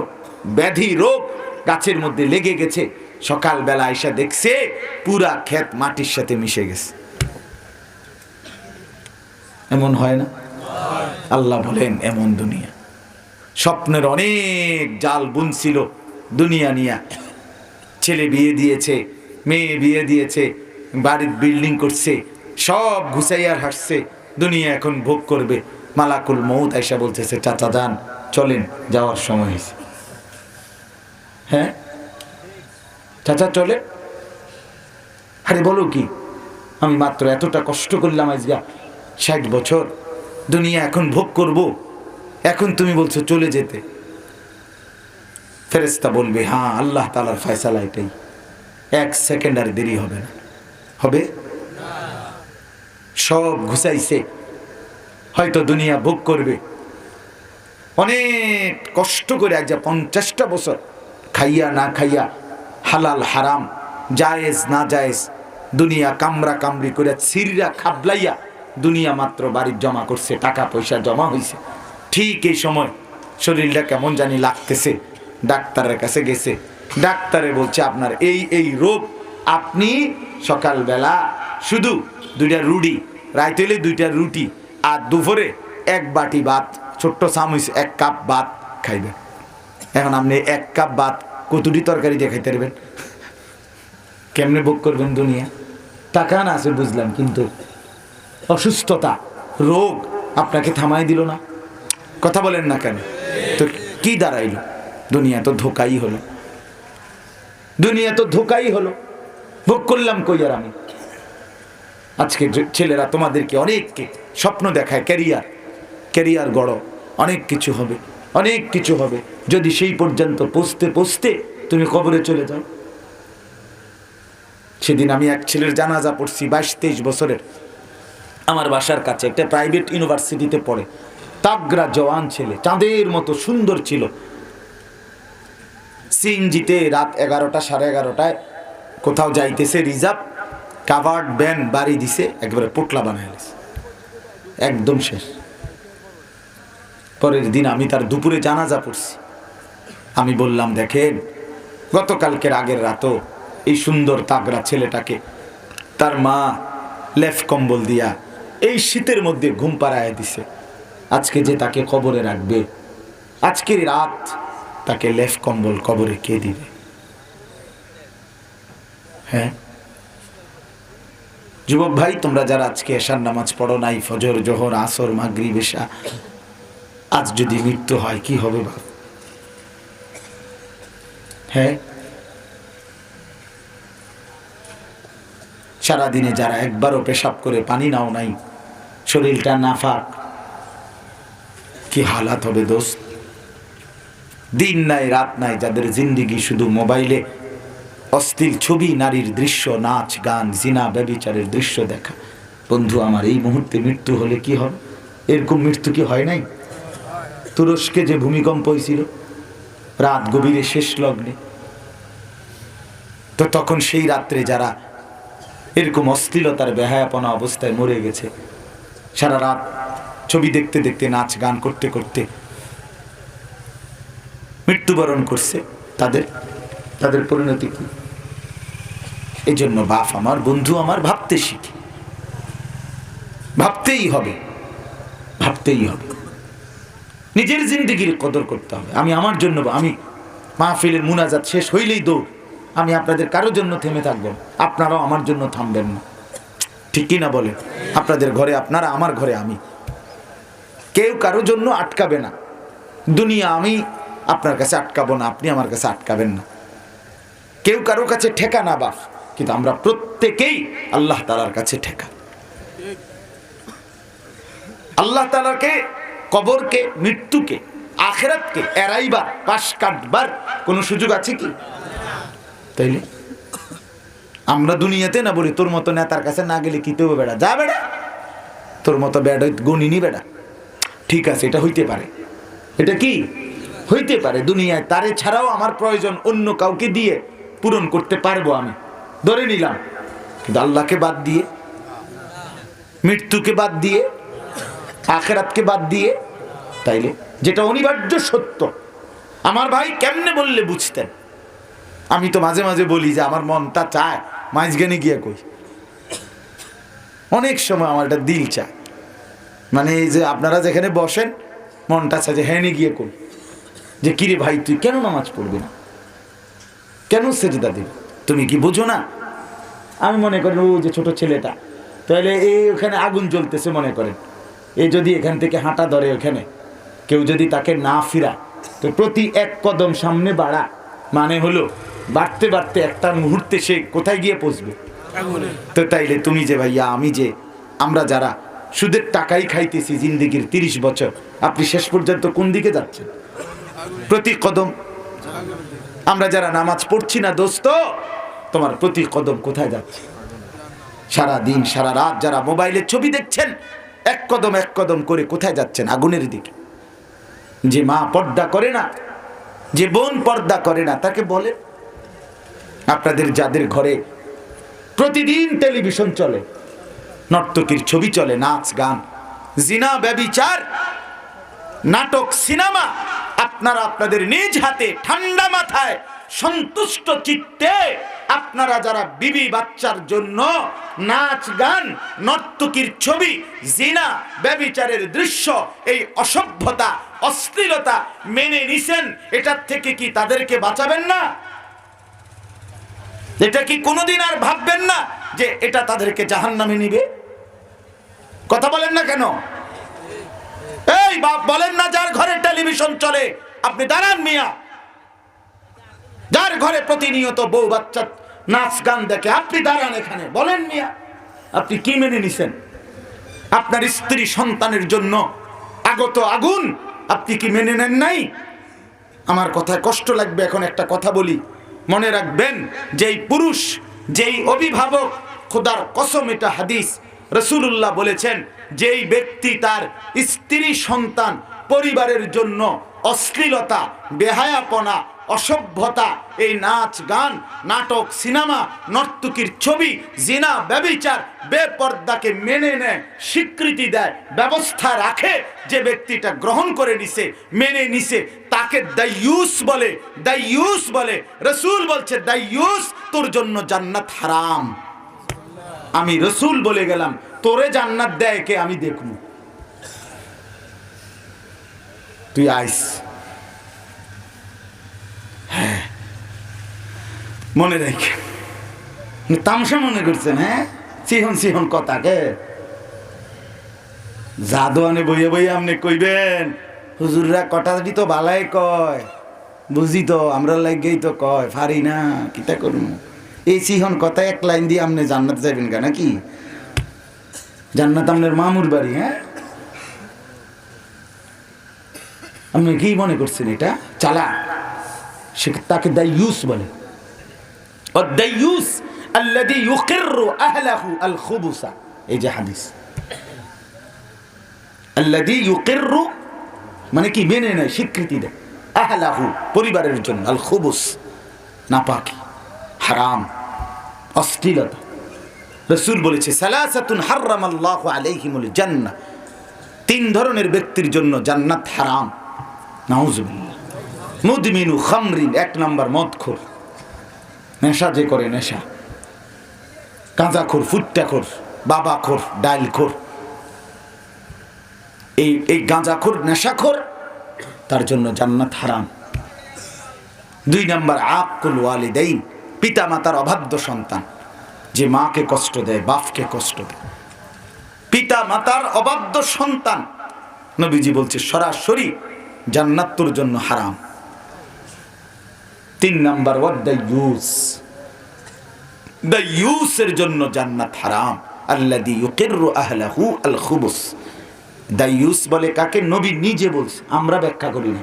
ব্যাধি রোগ গাছের মধ্যে লেগে গেছে, সকালবেলা এসে দেখছে পুরা ক্ষেত মাটির সাথে মিশে গেছে। এমন হয় না? আল্লাহ বলেন এমন দুনিয়া, স্বপ্নের অনেক জাল বুনছিল দুনিয়া নিয়া, ছেলে বিয়ে দিয়েছে, মেয়ে বিয়ে দিয়েছে, বাড়ির বিল্ডিং করছে, সব ঘুষাইয়ার হাসছে, দুনিয়া এখন ভোগ করবে। মালাকুল মউত আইসা বলতেছে চাচা যান, চলেন, যাওয়ার সময় হয়েছে। হ্যাঁ চাচা চলে। আরে বলো কি, আমি মাত্র এতটা কষ্ট করলাম আজকে 60 বছর দুনিয়া এখন ভোগ করব, এখন তুমি বলছো চলে যেতে। ফেরেশতা বলবে হ্যাঁ আল্লাহ তাআলার ফয়সালা এটাই, 1 সেকেন্ড আর দেরি হবে না। হবে? সব ঘুষাইছে, হয়তো দুনিয়া ভোগ করবে, অনেক কষ্ট করে আজ 50টা বছর খাইয়া না খাইয়া, হালাল হারাম জায়েজ না জায়েজ দুনিয়া কামড়া কামড়ি করে সিররা খাবলাইয়া দুনিয়া মাত্র বাড়ির জমা করছে, টাকা পয়সা জমা হয়েছে। ঠিক এই সময় শরীরটা কেমন জানি লাগতেছে, ডাক্তারের কাছে গেছে, ডাক্তারে বলছে আপনার এই এই রোগ, আপনি সকালবেলা শুধু 2টা রুটি, রাইতে হলে 2টা রুটি, আর দুপুরে 1 বাটি ভাত, ছোট্ট চামচ 1 কাপ ভাত খাইবেন। এখন আপনি 1 কাপ ভাত কতটি তরকারি দিয়ে খাইতে পারবেন? কেমনে ভোগ করবেন দুনিয়া? টাকা না আছে বুঝলাম, কিন্তু অসুস্থতা রোগ আপনাকে থামাই দিল না। কথা বলেন না কেন? তো কি দাঁড়াইল? দুনিয়া তো ধোকাই হলো, দুনিয়া তো ধোকাই হলো। ভোগ করলাম কই আর আমি? আজকে ছেলেরা তোমাদেরকে অনেককে স্বপ্ন দেখায়, ক্যারিয়ার ক্যারিয়ার গড়ো, অনেক কিছু হবে, অনেক কিছু হবে। যদি সেই পর্যন্ত পৌঁছতে পৌঁছতে তুমি কবরে চলে যাও। সেদিন আমি এক ছেলের জানাজা পড়ছি, 22-23 বছরের, আমার বাসার কাছে একটা প্রাইভেট ইউনিভার্সিটিতে পড়ে, তাগড়া জওয়ান ছেলে, চাঁদের মতো সুন্দর ছিল। সিএনজিতে রাত 11টা 11:30টায় কোথাও যাইতেছে, রিজার্ভ কাভার্ড ভ্যান বাড়ি দিছে, একেবারে পোটলা বানায় গেছে, একদম শেষ। পরের দিন আমি তার দুপুরে জানাজা পড়ছি। আমি বললাম দেখেন, গতকালকের আগের রাতও এই সুন্দর তাগড়া ছেলেটাকে তার মা লেফ কম্বল দিয়া এই শীতের মধ্যে ঘুম পাড়ায় দিছে। আজকে যে তাকে কবরে রাখবে, আজকের রাত তাকে লেফ কম্বল কবরে কে দিবে? হ্যাঁ যুবক ভাই, তোমরা যারা আজকে এশার নামাজ পড়ো নাই, ফজর জোহর আসর মাগরিব এশা, আজ যদি মৃত্যু হয় কি হবে ভাব? হ্যাঁ সারাদিনে যারা একবারও পেশাব করে পানি নাও নাই, শরীরটা নাফাক, কি হালাত হবে দোস্ত? দিন নাই রাত নাই, যাদের জিন্দিগি শুধু মোবাইলে অশ্লীল ছবি, নারীর দৃশ্য, নাচ গান, জিনা ব্যভিচারের দৃশ্য দেখা। বন্ধু আমার, এই মুহূর্তে মৃত্যু হলে কি হবে? এরকম মৃত্যু কি হয় নাই? তুরস্কে যে ভূমিকম্প হয়েছিল রাত গভীরে শেষ লগ্নে, তো তখন সেই রাত্রে যারা এরকম অশ্লীলতার বেহায়াপনা অবস্থায় মরে গেছে, সারা রাত ছবি দেখতে দেখতে, নাচ গান করতে করতে মৃত্যুবরণ করছে, তাদের পরিণতি কি? এই জন্য বাপ আমার, বন্ধু আমার, ভাবতে শিখি, ভাবতেই হবে, ভাবতেই হবে, নিজের জিন্দেগির কদর করতে হবে। আমি আমার জন্য, আমি মাহফিলের মুনাজাত শেষ হইলেই দৌড়, আমি আপনাদের কারোর জন্য থেমে থাকবো, আপনারাও আমার জন্য থামবেন না, ঠিক কি না বলে? আপনাদের ঘরে আপনারা, আমার ঘরে আমি, কেউ কারোর জন্য আটকাবে না। দুনিয়া আমি আপনার কাছে আটকাবো না, আপনি আমার কাছে আটকাবেন না, কেউ কারো কাছে ঠেকা না বাপ, কিন্তু আমরা প্রত্যেকেই আল্লাহ তাআলার কাছে ঠেকা। আল্লাহ তাআলাকে, কবরকে, মৃত্যুকে, আখিরাতকে এড়াইবার, পাশ কাটবার কোন সুযোগ আছে কি? তাইলে আমরা দুনিয়াতে না বলি তোর মতো নেতার কাছে না গেলে কি তবে বেড়া, যা বেড়া, তোর মতো বেড়া গণিনি বেড়া, ঠিক আছে, এটা হইতে পারে, এটা কি হইতে পারে দুনিয়ায়, তারে ছাড়াও আমার প্রয়োজন অন্য কাউকে দিয়ে পূরণ করতে পারবো আমি, ধরে নিলাম। কিন্তু আল্লাহকে বাদ দিয়ে, মৃত্যুকে বাদ দিয়ে, আখিরাতকে বাদ দিয়ে, তাইলে যেটা অনিবার্য সত্য, আমার ভাই কেমনে বললে বুঝতেন? আমি তো মাঝে মাঝে বলি যে আমার মনটা চায় মাঝখানে গিয়ে কই, অনেক সময় আমার একটা দিল চায়, মানে এই যে আপনারা যেখানে বসেন, মনটা চায় যে হ্যাঁ গিয়ে কই, যে কিরে ভাই তুই কেন নামাজ পড়বি না, কেন সেজদা দিবি, তুমি কি বুঝো না? আমি মনে করেন ও যে ছোট ছেলেটা, তাহলে এই ওখানে আগুন জ্বলতেছে, মনে করেন এই যদি এখান থেকে হাঁটা ধরে, ওখানে কেউ যদি তাকে না ফিরা, তো প্রতি 1 কদম সামনে বাড়া মানে হলো বাড়তে বাড়তে একটা মুহূর্তে সে কোথায় গিয়ে পৌঁছবে? তো তাইলে তুমি যে ভাইয়া, আমি যে, আমরা যারা সুদের টাকাই খাইতেছি জিন্দেগির 30 বছর, আপনি শেষ পর্যন্ত কোন দিকে যাচ্ছেন? প্রতি কদম। আমরা যারা নামাজ পড়ছি না দোস্ত, তোমার প্রতি কদম কোথায় যাচ্ছে? সারা দিন সারা রাত যারা মোবাইলে ছবি দেখছেন, এক কদম করে কোথায় যাচ্ছেন? আগুনের দিকে। যে মা পর্দা করে না, যে বোন পর্দা করে না, তাকে বলে, আপনাদের যাদের ঘরে প্রতিদিন টেলিভিশন চলে, নর্তকীর ছবি চলে, নাচ গান, জিনা ব্যভিচার, নাটক, সিনেমা, আপনারা আপনাদের নিজ হাতে ঠান্ডা মাথায় সন্তুষ্ট চিত্তে আপনারা যারা বিবি বাচ্চার জন্য নাচ গান, নর্তকীর ছবি, জিনা ব্যভিচারের দৃশ্য, এই অসভ্যতা, অশ্লীলতা মেনে নিছেন, এটার থেকে কি তাদেরকে বাঁচাবেন না? এটা কি কোনোদিন আর ভাববেন না যে এটা তাদেরকে জাহান্নামে নিবে? কথা বলেন না কেন? এই বাপ বলেন না, যার ঘরে টেলিভিশন চলে আপনি দাঁড়ান মিয়া, যার ঘরে প্রতিনিয়ত বউ বাচ্চা নাচ গান দেখে আপনি দাঁড়ান এখানে, বলেন মিয়া আপনি কি মেনে নিছেন? আপনার স্ত্রী সন্তানের জন্য আগত আগুন আপনি কি মেনে নেন নাই? আমার কথায় কষ্ট লাগবে, এখন একটা কথা বলি, মনে রাখবেন, যেই পুরুষ, যেই অভিভাবক, খোদার কসম এটা হাদিস, রাসূলুল্লাহ বলেছেন, যেই ব্যক্তি তার স্ত্রী সন্তান পরিবারের জন্য অশ্লীলতা, বেহায়াপনা, অসভ্যতা, এই নাচ গান, নাটক, সিনেমা, নর্তকীর ছবি, জিনা ব্যভিচার, বেপর্দাকে মেনে নেয়, স্বীকৃতি দেয়, ব্যবস্থা রাখে, যে ব্যক্তিটা গ্রহণ করে নিছে, মেনে নিছে, তাকে দাইয়ুস বলে। দাইয়ুস বলে, রাসূল বলছে দাইয়ুস, তোর জন্য জান্নাত হারাম। আমি রাসূল বলে গেলাম, তোরে জান্নাত দেয় কে? আমি দেখব, তুই আইস। হ্যাঁ, মনে রেখে তামসা মনে করছেন? হ্যাঁ, সিহন সিহন কথাকে জাদু আনে বইয়ে বইয়ে আপনি কইবেন, হুজুররা কথাটি তো বালাই কয়, বুঝি তো, আমরা লাগেই তো কয়, পারি না, কিতা করুন? এই সিহন কথা এক লাইন দিয়ে আপনি জান্নাত যাবেন কেন? নাকি জান্নাত আপনার মামুর বাড়ি? হ্যাঁ, আপনি কি মনে করছেন এটা চালা? সে তাকে দাইয়ুস বলে। দাইয়ুস আল্লাযী ইউকিররু আহলাহু আল খুবুসা, এই যে হাদিস, আল্লাযী ইউকিররু মানে কি? মেনে নেয়, স্বীকৃতি দেয়, আহলাহু পরিবারের জন্য, আল খুবুস নাপাকি, হারাম, অশ্লীলতা। রাসূল বলেছে, সালাসাতুন হারামাল্লাহু আলাইহিমুল জান্নাহ, 3 ধরনের ব্যক্তির জন্য জান্নাত হারাম। নাউজুবিল্লাহ। মুদমিনু খামরিন, 1 নাম্বার মদখোর, নেশা যে করে, নেশা, গাঁজাখোর, ফুট্টাখোর, বাবাখোর, ডাইলখোর, এই গাঁজাখোর, নেশাখোর, তার জন্য জান্নাত হারাম। 2 নাম্বার আকুল ওয়ালিদাইন, পিতা মাতার অবাধ্য সন্তান, যে মাকে কষ্ট দেয়, বাপকে কষ্ট দেয়, পিতা মাতার অবাধ্য সন্তান, নবীজি বলছে সরাসরি জান্নাত তোর জন্য হারাম। 3 নাম্বার ওয়াদাইয়ুস, দাইয়ুসের জন্য জান্নাত হারাম। আল্লাযী ইউকিররু আহলাহু আল খুবুস। দাইয়ুস বলে কাকে? নবী নিজে বলছে, আমরা ব্যাখ্যা করি না,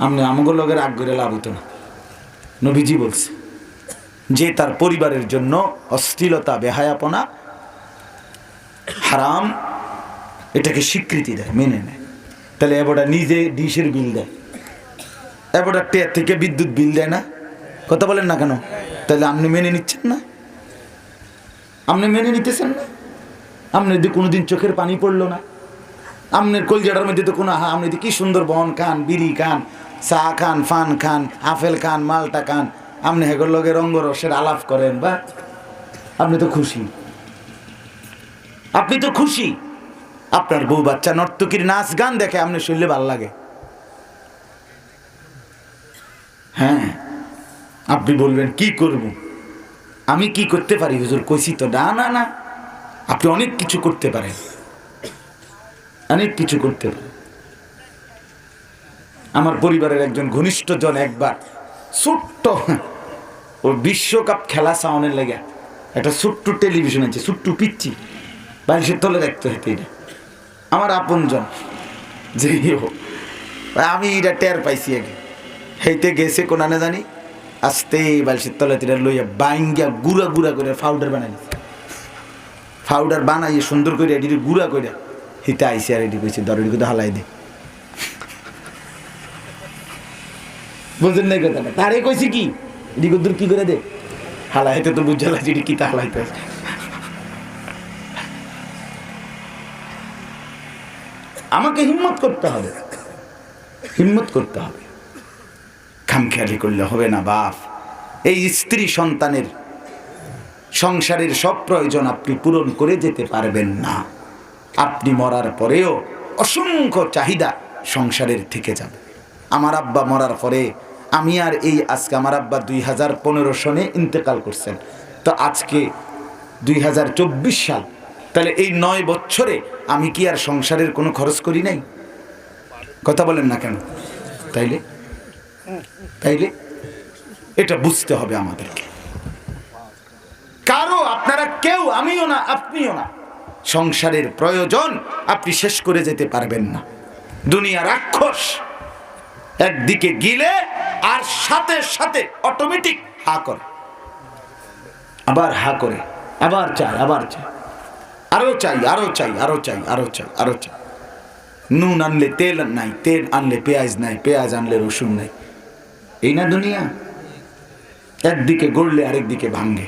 আমরা আমগো লগের আগ করে লাভ হতো না। নবীজি বলছে, যে তার পরিবারের জন্য অশ্লীলতা, বেহায়াপনা, হারাম, এটাকে স্বীকৃতি দেয়, মেনে নেয়। তাহলে এবারটা নিজে ডিশের বিল দেয়, এবারটা টেয়ার থেকে বিদ্যুৎ বিল দেয় না? কথা বলেন না কেন? তাহলে আপনি মেনে নিচ্ছেন না? আপনি মেনে নিতেছেন না? আপনার যদি কোনোদিন চোখের পানি পড়লো না? আপনার কলজাটার মধ্যে তো কোনো, আপনি কি সুন্দর বন খান, বিড়ি খান, চা খান, ফান খান, আপেল খান, মালটা খান, আপনি হেগর লগে রঙ্গরসের আলাপ করেন, বা আপনি তো খুশি, আপনি তো খুশি। আপনার বউ বাচ্চা নর্তকীর নাচ গান দেখে আপনি শুনলে ভাল লাগে। হ্যাঁ, আপনি বলবেন কি করব, আমি কি করতে পারি হুজুর? কইছি তো। না না না, আপনি অনেক কিছু করতে পারেন, অনেক কিছু করতে পারেন। আমার পরিবারের একজন ঘনিষ্ঠ জন একবার ছোট্ট ও বিশ্বকাপ খেলা সাউনের লেগে একটা ছোট্ট টেলিভিশন আছে, ছোট্ট পিচ্ছি বালিশের তলে দেখতে হইতে। এটা আমার আপন জন, যে হোক আমি এটা টের পাইছি আগে। হেইতে গেছে কোনানে জানি, আস্তে বালিশের তলে তিরা লইয়া বাইঙ্গা গুড়া গুড়া করে পাউডার বানাই, পাউডার বানাইয়ে সুন্দর করে এটি গুড়া করে হিতে আইসি আর এটি কইছে দর এটি হালাই দে। বুঝলেন না কথাটা? তারে কইছি কি এটি দূর কি করে দে হালাইতে, তো বুঝা লাগছে এটি কি তা হালাইতে। আমাকে হিম্মত করতে হবে, হিম্মত করতে হবে, খামখেয়ালি করলে হবে না বাপ। এই স্ত্রী সন্তানের সংসারের সব প্রয়োজন আপনি পূরণ করে যেতে পারবেন না। আপনি মরার পরেও অসংখ্য চাহিদা সংসারের থেকে যাবে। আমার আব্বা মরার পরে আমি আর এই আজকে আমার আব্বা 2015 সনে ইন্তেকাল করছেন, তো আজকে 2024 সাল, তাহলে এই 9 বছরে আমি কি আর সংসারের কোনো খরচ করি নাই? কথা বলেন না কেন? তাইলে তাইলে এটা বুঝতে হবে আমাদেরকে। কারো আপনারা কেউ, আমিও না আপনিও না, সংসারের প্রয়োজন আপনি শেষ করে যেতে পারবেন না। দুনিয়া রাক্ষস, একদিকে গিলে আর সাথে সাথে অটোমেটিক হা করে, আবার হা করে, আবার চাই, আবার চাই, আরো চাই, আরো চাই, আরো চাই, আরো চাই, আরো চাই। নুন আনলে তেল নাই, তেল আনলে পেঁয়াজ নাই, পেঁয়াজ আনলে রসুন নাই। এই না দুনিয়া? একদিকে গড়লে আরেকদিকে ভাঙ্গে,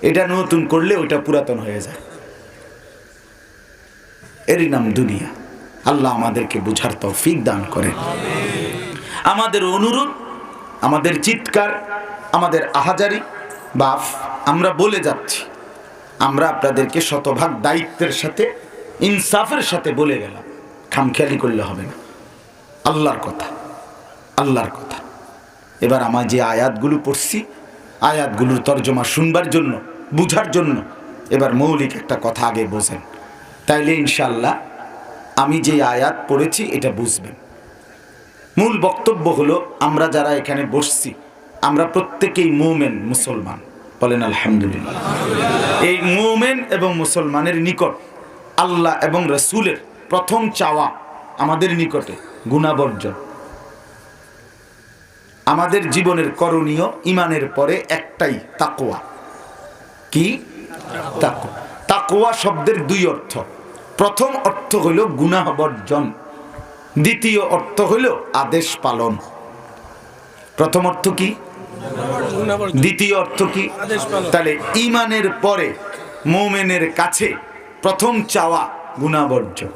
এটা নতুন করলে ওটা পুরাতন হয়ে যায়। এরই নাম দুনিয়া। আল্লাহ আমাদেরকে বুঝার তৌফিক দান করেন। আমাদের অনুরোধ, আমাদের চিৎকার, আমাদের আহাজারি বাপ আমরা বলে যাচ্ছি, আমরা আপনাদেরকে শতভাগ দায়িত্বের সাথে ইনসাফের সাথে বলে গেলাম, খামখেয়ালি করলে হবে না। আল্লাহর কথা, আল্লাহর কথা। এবার আমার যে আয়াতগুলো পড়ছি, আয়াতগুলোর তর্জমা শুনবার জন্য, বুঝার জন্য এবার মৌলিক একটা কথা আগে বোঝেন, তাইলে ইনশাআল্লাহ আমি যে আয়াত পড়েছি এটা বুঝবেন। মূল বক্তব্য হলো, আমরা যারা এখানে বসছি আমরা প্রত্যেকেই মুমিন, মুসলমান। বলেন আলহামদুলিল্লাহ। এই মুমিন এবং মুসলমানের নিকট আল্লাহ এবং রাসূলের প্রথম চাওয়া আমাদের নিকটে গুনাহ বর্জন। আমাদের জীবনের করণীয় ঈমানের পরে একটাই, তাকওয়া। কি? তাকওয়া। তাকওয়া শব্দের দুই অর্থ। প্রথম অর্থ হইল গুনাহ বর্জন, দ্বিতীয় অর্থ হইল আদেশ পালন। প্রথম অর্থ কি? দ্বিতীয় অর্থ কি? তাহলে ঈমানের পরে মুমিনের কাছে প্রথম চাওয়া গুনাহ বর্জন,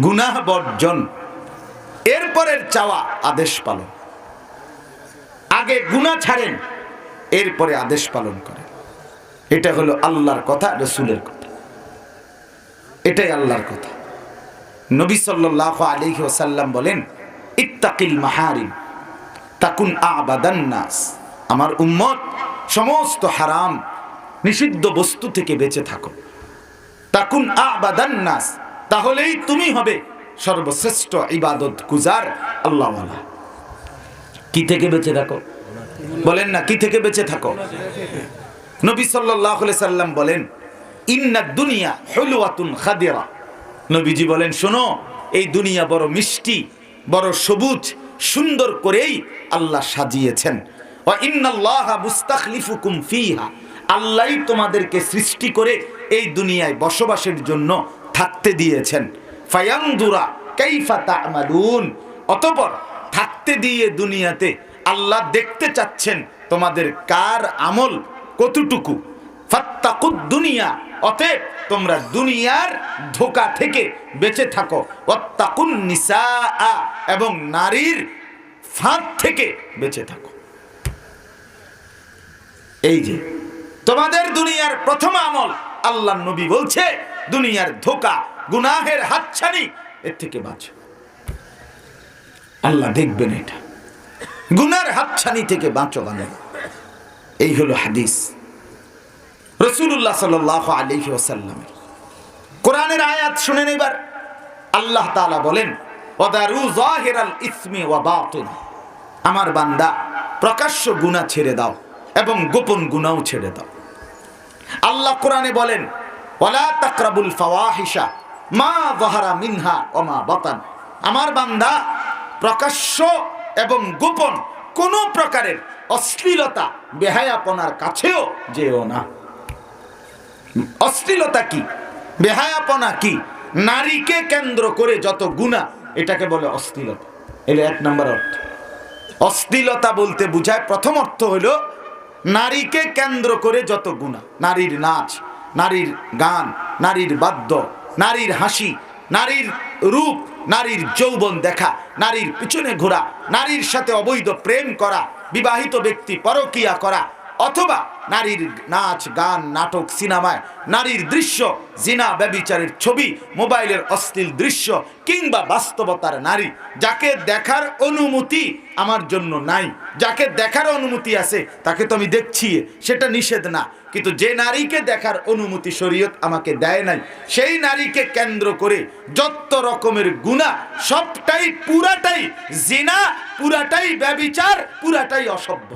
গুনাহ বর্জন। এরপরের চাওয়া আদেশ পালন। আগে গুনাহ ছাড়েন, এরপরে আদেশ পালন করেন। এটা হলো আল্লাহর কথা, রাসূলের কথা, এটাই আল্লাহর কথা। নবী সাল্লাল্লাহু আলাইহি ওয়াসাল্লাম বলেন, ইত্তাকিল মাহারিম তাকুন আবাদান নাস। আমার উম্মত সমস্ত হারাম নিষিদ্ধ বস্তু থেকে বেঁচে থাকো। তাকুন আবাদান নাস, তাহলেই তুমি হবে সর্বশ্রেষ্ঠ ইবাদত গুজার আল্লাহওয়ালা। কি থেকে বেঁচে থাকো? বলেন না, কি থেকে বেঁচে থাকো? নবী সাল্লাল্লাহু আলাইহি সাল্লাম বলেন, ইন্নাদ দুনিয়া হুলওয়াতুন খাদিরা। নবীজি বলেন, শোনো, এই দুনিয়া বড় মিষ্টি, বড় সবুজ, সুন্দর করেই আল্লাহ সাজিয়েছেন। ওয়া ইন্নাল্লাহা মুস্তাখলিফুকুম ফিহা, আল্লাহই তোমাদেরকে সৃষ্টি করে এই দুনিয়ায় বসবাসের জন্য থাকতে দিয়েছেন। ফায়ানদুরা কাইফা তা'মালুন, অতঃপর থাকতে দিয়ে দুনিয়াতে আল্লাহ দেখতে চাচ্ছেন তোমাদের কার আমল কতটুকু। ফাত্তাকুদ দুনিয়া, অতএব তোমরা দুনিয়ার ধোঁকা থেকে বেঁচে থাকো। ওয়াত্তাকুন নিসা, এবং নারীর ফাঁদ থেকে বেঁচে থাকো। এই যে তোমাদের দুনিয়ার প্রথম আমল, আল্লাহ নবী বলছে দুনিয়ার ধোঁকা, গুনাহের হাতছানি, এর থেকে বাঁচো। আল্লাহ দেখবেন এটা, গুনার হাতছানি থেকে বাঁচো। এই হলো হাদিস রাসূলুল্লাহ সাল্লাল্লাহু আলাইহি ওয়াসাল্লাম। কোরআনের আয়াত শুনেন এবার। আল্লাহ তাআলা বলেন, ওয়াদারু যাহিরাল ইসমি ওয়া বাতিন, আমার বান্দা প্রকাশ্য গুনাহ ছেড়ে দাও এবং গোপন গুনাহও ছেড়ে দাও। আল্লাহ কোরআনে বলেন ওয়ালা তাকরাবুল ফাওয়াহিশা মা যাহারা মিনহা ওয়া মা বাতান, আমার বান্দা প্রকাশ্য এবং গোপন কোন প্রকারের অশ্লীলতা বেহায়াপনার কাছেও যেও না। অশ্লীলতা কি, বেহায়াপনা কি? নারীকে কেন্দ্র করে যত গুনাহ, এটাকে বলে অশ্লীলতা। এর এক নম্বর অর্থ। অশ্লীলতা বলতে বোঝায়, প্রথম অর্থ হলো নারীকে কেন্দ্র করে যত গুনাহ, নারীর নাচ, নারীর গান, নারীর বাদ্য, নারীর হাসি, নারীর রূপ, নারীর যৌবন দেখা, নারীর পিছনে ঘোরা, নারীর সাথে অবৈধ প্রেম করা, বিবাহিত ব্যক্তি পরকীয়া করা, অথবা নারীর নাচ গান নাটক সিনেমায় নারীর দৃশ্য, জিনা ব্যভিচারের ছবি, মোবাইলের অশ্লীল দৃশ্য, কিংবা বাস্তবতার নারী, যাকে দেখার অনুমতি আমার জন্য নাই, যাকে দেখার অনুমতি আছে তাকে তো আমি দেখছি, সেটা নিষেধ না, কিন্তু যে নারীকে দেখার অনুমতি শরীয়ত আমাকে দেয় নাই, সেই নারীকে কেন্দ্র করে যত রকমের গুনাহ, সবটাই পুরাটাই জিনা, পুরাটাই ব্যভিচার, পুরাটাই অসভ্য।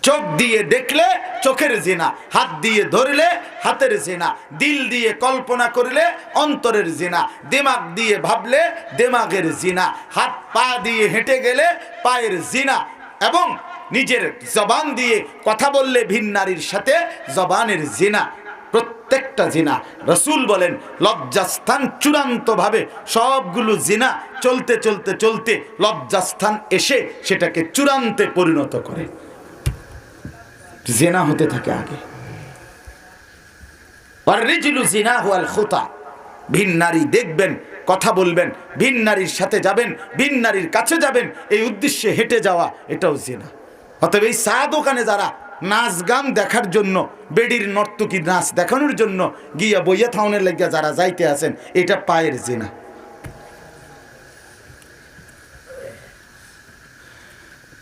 চোখ দিয়ে দেখলে চোখের জিনা, হাত দিয়ে ধরলে হাতের জিনা, দিল দিয়ে কল্পনা করলে অন্তরের জিনা, দিমাগ দিয়ে ভাবলে দিমাগের জিনা, হাত পা দিয়ে হেঁটে গেলে পায়ের জিনা, এবং নিজের জবান দিয়ে কথা বললে ভিন নারীর সাথে জবানের জিনা, প্রত্যেকটা জিনা। রাসূল বলেন লজ্জাস্থান চূড়ান্তভাবে সবগুলো জিনা চলতে চলতে চলতে লজ্জাস্থান এসে সেটাকে চূড়ান্তে পরিণত করে, জিনা হতে থাকে আগে। ওয়াররিজলু জিনাহু আল খুতা, ভিন নারী দেখবেন, কথা বলবেন, ভিন নারীর সাথে যাবেন, ভিন নারীর কাছে যাবেন, এই উদ্দেশ্যে হেঁটে যাওয়া, এটাও জিনা। অতএব এই চা দোকানে যারা নাচ গান দেখার জন্য, বেডির নর্তকী নাচ দেখানোর জন্য গিয়া বইয়া থাউনের লাগিয়া যারা যাইতে আছেন, এটা পায়ের জিনা।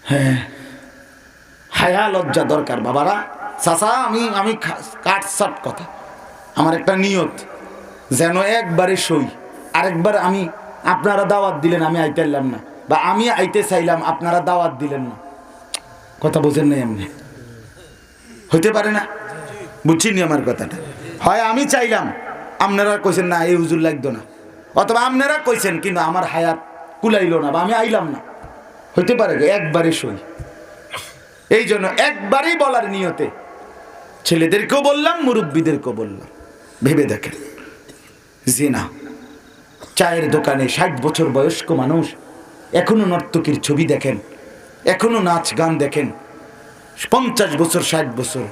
হ্যাঁ, হায়া লজ্জা দরকার বাবারা। চাচা আমি কাটসাট কথা, আমার একটা নিয়ত যেন একবারে সই, আরেকবার আমি আপনারা দাওয়াত দিলেন আমি আইতে এলাম না, বা আমি আইতে চাইলাম আপনারা দাওয়াত দিলেন না, কথা বোঝেন নাই, এমনি হইতে পারে না, বুঝছিনি আমার কথাটা? হয় আমি চাইলাম, আপনারা কইছেন না এই হুজুর লাগতো না, অথবা আপনারা কইছেন কিন্তু আমার হায়াত কুলাইল না, বা আমি আইলাম না, হইতে পারে একবারে সই। এই জন্য একবারই বলার নিয়তে ছেলেদেরকেও বললাম, মুরব্বীদেরকেও বললাম, ভেবে দেখেন জিনা। চায়ের দোকানে 60 বছর বয়স্ক মানুষ এখনো নর্তকীর ছবি দেখেন, এখনো নাচ গান দেখেন, 50 বছর 60 বছর,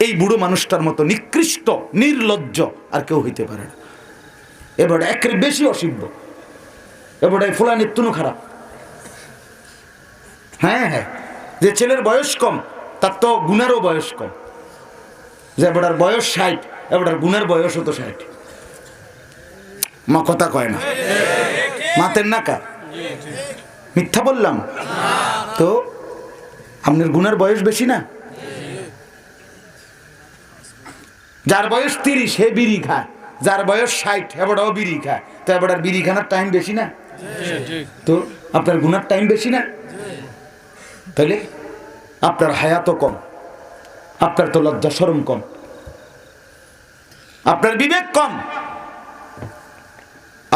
এই বুড়ো মানুষটার মতো নিকৃষ্ট নির্লজ্জ আর কেউ হইতে পারে না। এবার একের বেশি অসিদ্ধ, এবার ফুলানির তুনো খারাপ। হ্যাঁ হ্যাঁ, যে ছেলের বয়স কম তার তো গুণেরও বয়স কম, যে এবার বয়স 60, এবার গুণের বয়সও তো 60। মা কথা কয় না, মাতের নাকা, মিথ্যা বললাম তো? আপনার গুণের বয়স বেশি না? যার বয়স 30 সে বিড়ি খায়, যার বয়স 60 এবারও বিড়ি খায়, তো এবার বিড়ি খানার টাইম বেশি না? তো আপনার গুণের টাইম বেশি না? তাহলে আপনার হায়াতও কম, আপনার তো লজ্জা শরম কম, আপনার বিবেক কম।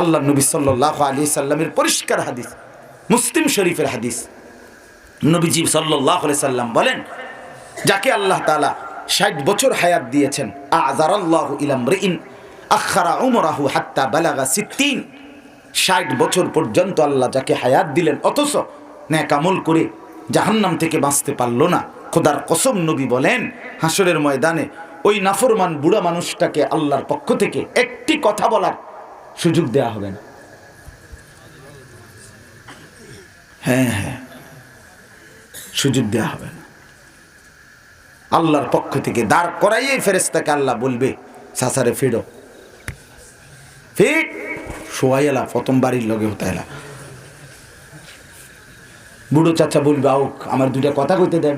আল্লাহ নবী সাল্লাল্লাহু আলাইহি সাল্লামের পরিষ্কার হাদিস, মুসলিম শরীফের হাদিস, নবীজি সাল্লাল্লাহু আলাইহি সাল্লাম বলেন, যাকে আল্লাহ তাআলা 60 বছর হায়াত দিয়েছেন, আযারাল্লাহু ইলা আমরিন আখারা উমরাহু হাত্তা বালাগা 60, 60 বছর পর্যন্ত আল্লাহ যাকে হায়াত দিলেন, অথচ নেক আমল করে জাহান্নাম থেকে বাঁচতে পারলো না, খোদার কসম নবী বলেন হাসরের ময়দানে ওই নাফরমান বুড়া মানুষটাকে আল্লাহর পক্ষ থেকে একটি কথা বলার সুযোগ দেয়া হবে না। হ্যাঁ হ্যাঁ, সুযোগ দেয়া হবে না। আল্লাহর পক্ষ থেকে দাঁড় করাইয়ে ফেরেশতাকে আল্লাহ বলবে, সাসারে ফিরো, ফিট শোয়াই এলা, প্রথম বাড়ির লগে হতে এলা। বুড়ো চাচা বলবে, আও আমার দুইটা কথা কইতে দেন।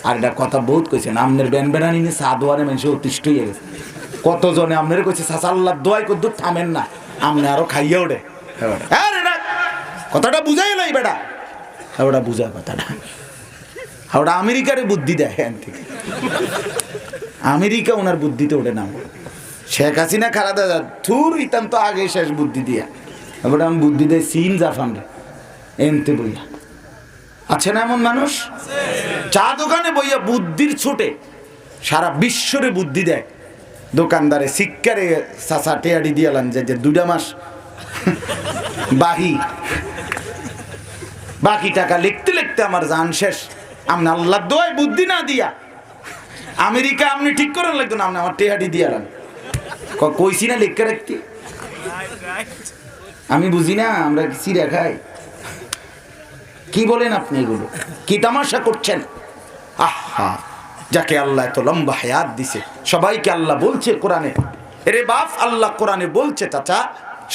আর এটা কথা বহুত কইছেন, আমনের ব্যান বেড়ানি নিয়ে চা দোয়ারে মানুষ অতিষ্ঠ হয়ে গেছে। কতজনে আপনার কইছে চাচা আল্লাহ দোয়াই কদ্দুর থামেন না, আমনে আরো খাইয়া ওঠে। আরে না, কথাটা বুঝাই নাই বেটা, ওটা বুঝা কথাটা। ওটা আমেরিকারে বুদ্ধি দেয় হ্যাঁ থেকে, আমেরিকা ওনার বুদ্ধিতে ওঠে না। শেখ হাসিনা খারাপ থুর ইতাম তো আগে শেষ বুদ্ধি দিয়া, এবার আমি বুদ্ধি দেয় চীন জাপান রে এমতে বইয়া। আছে না এমন মানুষ? চা দোকানে বইয়া বুদ্ধির ছুটে সারা বিশ্বরে বুদ্ধি দেয়। দোকানদারে শিক্ষারে চাচা টেয়ারি দিয়ালান যে 2 মাস বাকি টাকা লিখতে লিখতে আমার জান শেষ। আপনি আল্লাহ দোয়ায় বুদ্ধি না দিয়া আমেরিকা আপনি ঠিক করেন লাগতো না, আপনি আমার টেহাটি দিয়ালান। কইছি না লিখতে রাখতে, আমি বুঝি না আমরা চিড়া খাই। কি বলেন আপনি এগুলো? কি তামাশা করছেন? আহা, যাকে আল্লাহ এত লম্বা হায়াত দিছে, সবাইকে আল্লাহ বলছে কোরআনে, এরে বাপ আল্লাহ কোরআনে বলছে চাচা,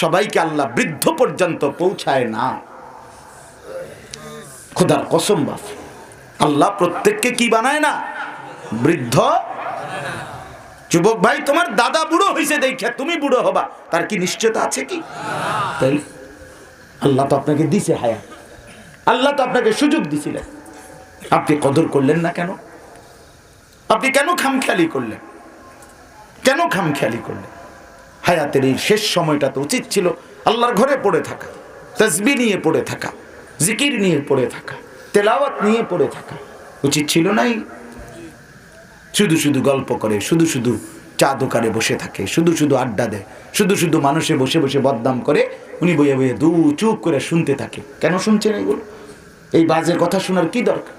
সবাইকে আল্লাহ বৃদ্ধ পর্যন্ত পৌঁছায় না। খোদার কসম বাপ, আল্লাহ প্রত্যেককে কি বানায় না? বৃদ্ধ। যুবক ভাই, তোমার দাদা বুড়ো হয়েছে দেখে তুমি বুড়ো হবা, তার কি নিশ্চয়তা আছে কি? তাই আল্লাহ তো আপনাকে দিছে হায়াত, আল্লাহ তো আপনাকে সুযোগ দিছিলেন, আপনি কদর করলেন না কেন? আপনি কেন খামখেয়ালি করলেন? কেন খামখেয়ালি করলেন? হায়াতের এই শেষ সময়টা তো উচিত ছিল আল্লাহর ঘরে পড়ে থাকা, তাসবিহ নিয়ে পড়ে থাকা, জিকির নিয়ে পড়ে থাকা, তেলাওয়াত নিয়ে পড়ে থাকা উচিত ছিল নাই? শুধু শুধু গল্প করে, শুধু শুধু চা দোকানে বসে থাকে, শুধু শুধু আড্ডা দেয়, শুধু শুধু মানুষে বসে বসে বদনাম করে, উনি বইয়ে বইয়ে চুপ করে শুনতে থাকে। কেন শুনছেন এগুলো? এই বাজে কথা শোনার কি দরকার?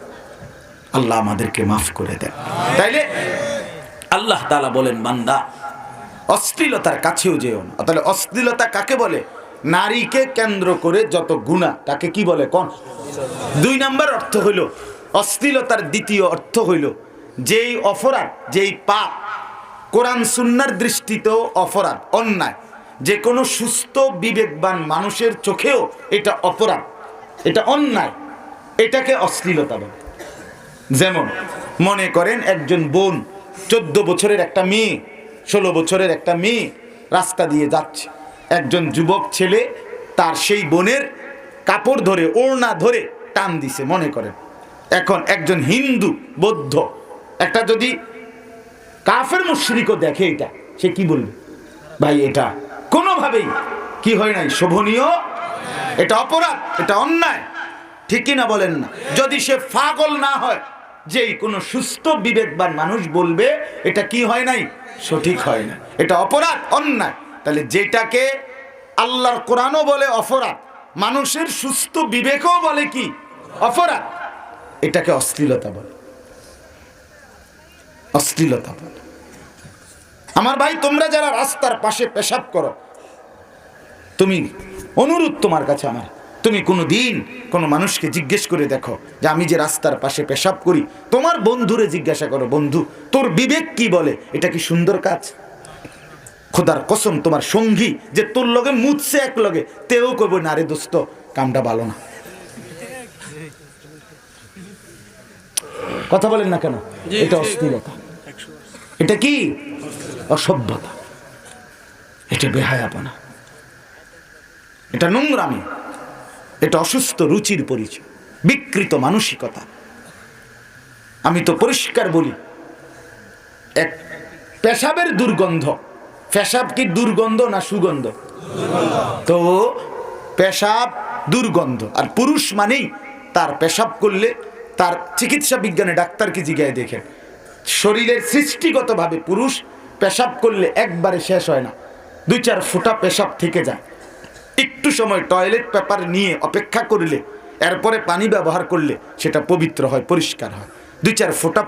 আল্লাহ আমাদেরকে মাফ করে দেন। তাইলে আল্লাহ তাআলা বলেন, বান্দা অশ্লীলতার কাছেও যেও না। তাহলে অশ্লীলতা কাকে বলে? নারীকে কেন্দ্র করে যত গুনাহ, তাকে কি বলে? কোন 2 নাম্বার অর্থ হইল অশ্লীলতার। দ্বিতীয় অর্থ হইল যেই অপরাধ, যেই পাপ কোরআন সুন্নাহর দৃষ্টিতেও অপরাধ, অন্যায়, যে কোনো সুস্থ বিবেকবান মানুষের চোখেও এটা অপরাধ, এটা অন্যায়, এটাকে অশ্লীলতা বলে। যেমন মনে করেন একজন বোন, 14 বছরের একটা মেয়ে, 16 বছরের একটা মেয়ে রাস্তা দিয়ে যাচ্ছে, একজন যুবক ছেলে তার সেই বোনের কাপড় ধরে, ওড়না ধরে টান দিছে মনে করেন। এখন একজন হিন্দু, বৌদ্ধ, একটা যদি কাফের মুশরিকও দেখে এটা, সে কি বলবে? ভাই এটা কোনোভাবেই কি হয় নাই, শোভনীয়, এটা অপরাধ, এটা অন্যায়, ঠিক কি না বলেন না? যদি সে পাগল না হয়, যেই কোনো সুস্থ বিবেকবান মানুষ বলবে এটা কি হয় নাই, সঠিক হয় না, এটা অপরাধ, অন্যায়। তাহলে যেটাকে আল্লাহর কোরআনও বলে অপরাধ, মানুষের সুস্থ বিবেকও বলে কি অপরাধ, এটাকে অশ্লীলতা বলে, অশ্লীলতা বলে। আমার ভাই, তোমরা যারা রাস্তার পাশে পেশাব করো, তুমি অনুরোধ তোমার কাছে আমার, তুমি কোনো দিন কোনো মানুষকে জিজ্ঞেস করে দেখো যে আমি যে রাস্তার পাশে পেশাব করি, তোমার বন্ধুরে জিজ্ঞাসা করো, বন্ধু তোর বিবেক কি বলে, এটা কি সুন্দর কাজ? খোদার কসম, তোমার সঙ্গী যে তোর লগে মুছছে এক লগে, তেও কইব না রে দোস্ত কামটা ভালো না। কথা বলেন না কেন? এটা অশ্লীলতা, এটা কি অসভ্যতা, এটা বেহায়াপনা, এটা নোংরামি, এটা অসুস্থ রুচির পরিচয়, বিকৃত মানসিকতা। আমি তো পরিষ্কার বলি, এক পেশাবের দুর্গন্ধ, পেশাব কি দুর্গন্ধ না সুগন্ধ? তো পেশাব দুর্গন্ধ, আর পুরুষ মানেই তার পেশাব করলে তার চিকিৎসা বিজ্ঞানে ডাক্তারকে জিজ্ঞাসা দেখেন, শরীরের সৃষ্টিগতভাবে পুরুষ পেশাব করলে একবারে শেষ হয় না, 2-4 ফোঁটা পেশাব থেকে যায়। একটু সময় টয়লেট পেপার নিয়ে অপেক্ষা করলে, এরপরে পানি ব্যবহার করলে সেটা পবিত্র হয়, পরিষ্কার হয়। 2-4 ফোঁটা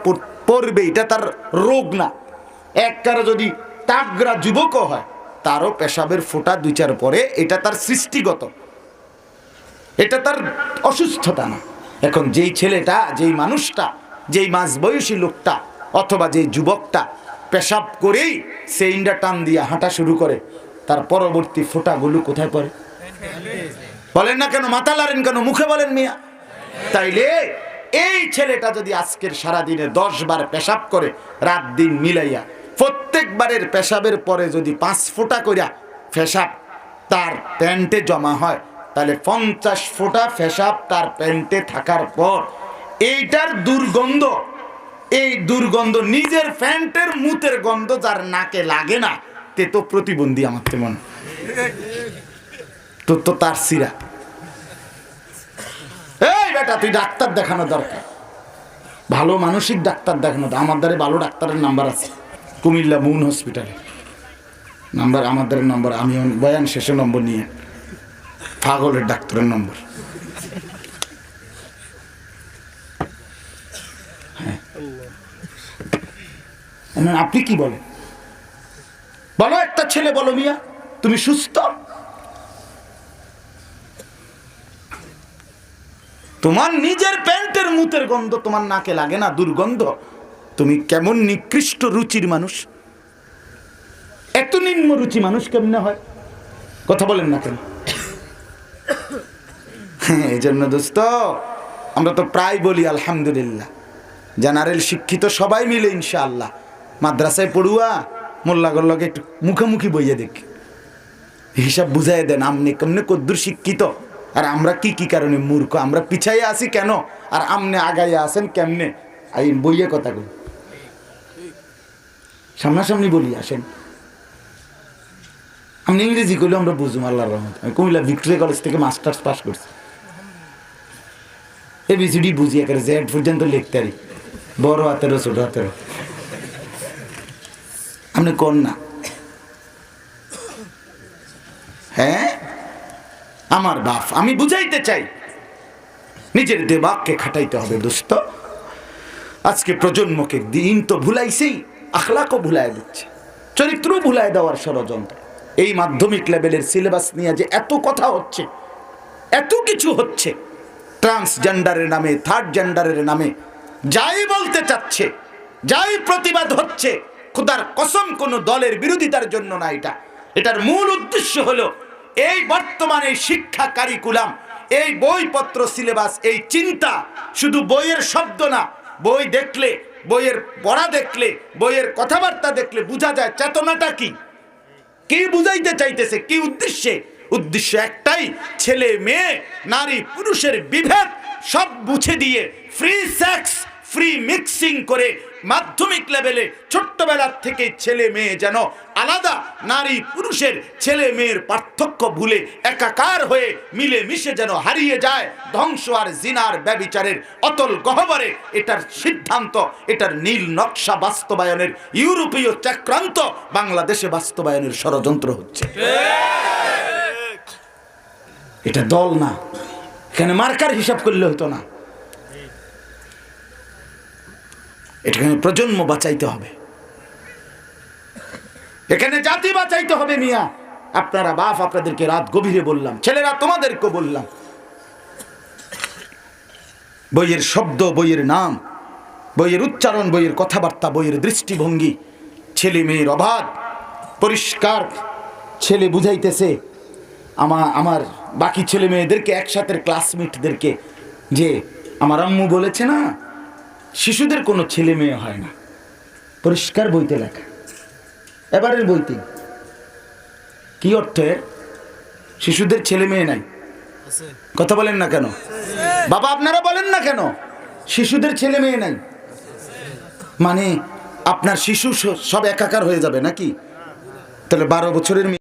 পড়বে, এটা তার রোগ না। একবার যদি তাগড়া যুবকও হয়, তারও পেশাবের ফোঁটা 2-4 পরে, এটা তার সৃষ্টিগত, এটা তার অসুস্থতা না। এখন যেই ছেলেটা, যেই মানুষটা, যেই মাঝবয়সী লোকটা অথবা যেই যুবকটা পেশাব করেই সেইন্ডা টান দিয়ে হাঁটা শুরু করে, তার পরবর্তী ফোঁটাগুলো কোথায় পড়ে? বলেন না কেন? মাথা লারেন কেন? মুখে বলেন মিয়া। তাইলে এই ছেলেটা যদি আজকের সারাদিনে 10 বার পেশাব করে, রাত দিন মিলাইয়া, প্রত্যেকবারের পেশাবের পরে যদি 5 ফোঁটা কইরা পেশাব তার প্যান্টে জমা হয়, তাহলে 50 ফোঁটা পেশাব তার প্যান্টে থাকার পর এইটার দুর্গন্ধ, এই দুর্গন্ধ নিজের প্যান্টের মুতের গন্ধ যার নাকে লাগে না, তে তো প্রতিবন্ধী আমার তেমন, তো তার সিরা। এই বেটা, তুই ডাক্তার দেখানো দরকার, ভালো মানসিক ডাক্তার দেখানো। আমার দ্বারে ভালো ডাক্তারের নাম্বার আছে কুমিল্লা মুন হসপিটালে, নাম্বার আমার দ্বারে নম্বর, আমি বয়ান শেষে নম্বর নিয়ে, পাগলের ডাক্তারের নম্বর। হ্যাঁ, আপনি কি বলেন? বলো একটা ছেলে, বলো মিয়া তুমি সুস্থ? তোমার নিজের প্যান্টের মুতের গন্ধ তোমার নাকে লাগে না, দুর্গন্ধ। তুমি কেমন নিকৃষ্ট রুচির মানুষ, এত নিম্ন রুচি মানুষ কেমনে হয়? কথা বলেন না কেন? এই জন্য দোস্ত, আমরা তো প্রায় বলি আলহামদুলিল্লাহ, জেনারেল শিক্ষিত সবাই মিলে ইনশাআল্লাহ মাদ্রাসায় পড়ুয়া মোল্লাগর লগে একটু মুখোমুখি বইয়ে দেখি, হিসাব বুঝাই দেন আমনে কেমনে কদ্দুর শিক্ষিত, আর আমরা কি কি কারণে মূর্খ, আমরা পিছাইয়া আছি কেন, আর আমনে আগাইয়া আছেন কেমনে, আইন বইয়ে কথা কই, সামনাসামনি বলি আসেন। আপনি ইংরেজি করলে আমরা বুঝুম আল্লাহর রহমত। আমি কুমিল্লা ভিক্টোরিয়া কলেজ থেকে মাস্টার্স পাস করছি, এবিসিডি বুঝি, একেবারে জেড পর্যন্ত লিখতে পারি, বড় হাতেরও ছোট হাতেরও। আপনি কোন না? হ্যাঁ, আমার বাপ, আমি বুঝাইতে চাই, নিজের দেবাককে খাটাইতে হবে দোস্ত। আজকে প্রজন্মকে দিন তো ভুলাইছেই, আখলাকও ভুলাই দিচ্ছে, চরিত্র ভুলাই দেওয়ার ষড়যন্ত্র। এই মাধ্যমিক লেভেলের সিলেবাস নিয়ে যে এত কথা হচ্ছে, এত কিছু হচ্ছে, ট্রান্সজেন্ডারের নামে, থার্ড জেন্ডারের নামে যাই বলতে চাচ্ছে, যাই প্রতিবাদ হচ্ছে, খোদার কসম কোন দলের বিরোধিতার জন্য না। এটার মূল উদ্দেশ্য হলো এই বর্তমানে শিক্ষা কারিকুলাম, এই বইপত্র সিলেবাস, এই চিন্তা শুধু বইয়ের শব্দ না, বই দেখলে, বইয়ের পড়া দেখলে, বইয়ের কথাবার্তা দেখলে বোঝা যায় চেতনাটা কি, কি বুঝাইতে চাইতেছে, কি উদ্দেশ্যে। উদ্দেশ্য একটাই, ছেলে মেয়ে, নারী পুরুষের বিভেদ সব মুছে দিয়ে ফ্রি সেক্স, ফ্রি মিক্সিং করে মাধ্যমিক লেভেলে ছোট্টবেলার থেকে ছেলে মেয়ে যেন আলাদা, নারী পুরুষের, ছেলে মেয়ের পার্থক্য ভুলে একাকার হয়ে মিলে মিশে যেন হারিয়ে যায় ধ্বংস আর জিনার ব্যভিচারের অতল গহ্বরে। এটার সিদ্ধান্ত, এটার নীল নকশা বাস্তবায়নের ইউরোপীয় চক্রান্ত বাংলাদেশে বাস্তবায়নের ষড়যন্ত্র হচ্ছে। এটা দল না, এখানে মার্কার হিসাব করলে হতো না, এখানে প্রজন্ম বাঁচাইতে হবে, এখানে জাতি বাঁচাইতে হবে। মিয়া আপনারা বাপ, আপনাদেরকে রাত গভীরে বললাম, ছেলেরা তোমাদেরকে বললাম, বইয়ের শব্দ, বইয়ের নাম, বইয়ের উচ্চারণ, বইয়ের কথাবার্তা, বইয়ের দৃষ্টিভঙ্গি, ছেলে মেয়ের অবাধ পরিষ্কার ছেলে বুঝাইতেছে আমার বাকি ছেলে মেয়েদেরকে, একসাথে ক্লাসমেটদেরকে, যে আমার আম্মু বলেছে না, শিশুদের কোনো ছেলে মেয়ে হয় না, পরিষ্কার বইতে লেখা। এবারের বইতে কি অর্থে শিশুদের ছেলে মেয়ে নাই? কথা বলেন না কেন বাবা, আপনারা বলেন না কেন শিশুদের ছেলে মেয়ে নাই? মানে আপনার শিশু সব একাকার হয়ে যাবে নাকি? তাহলে 12 বছরের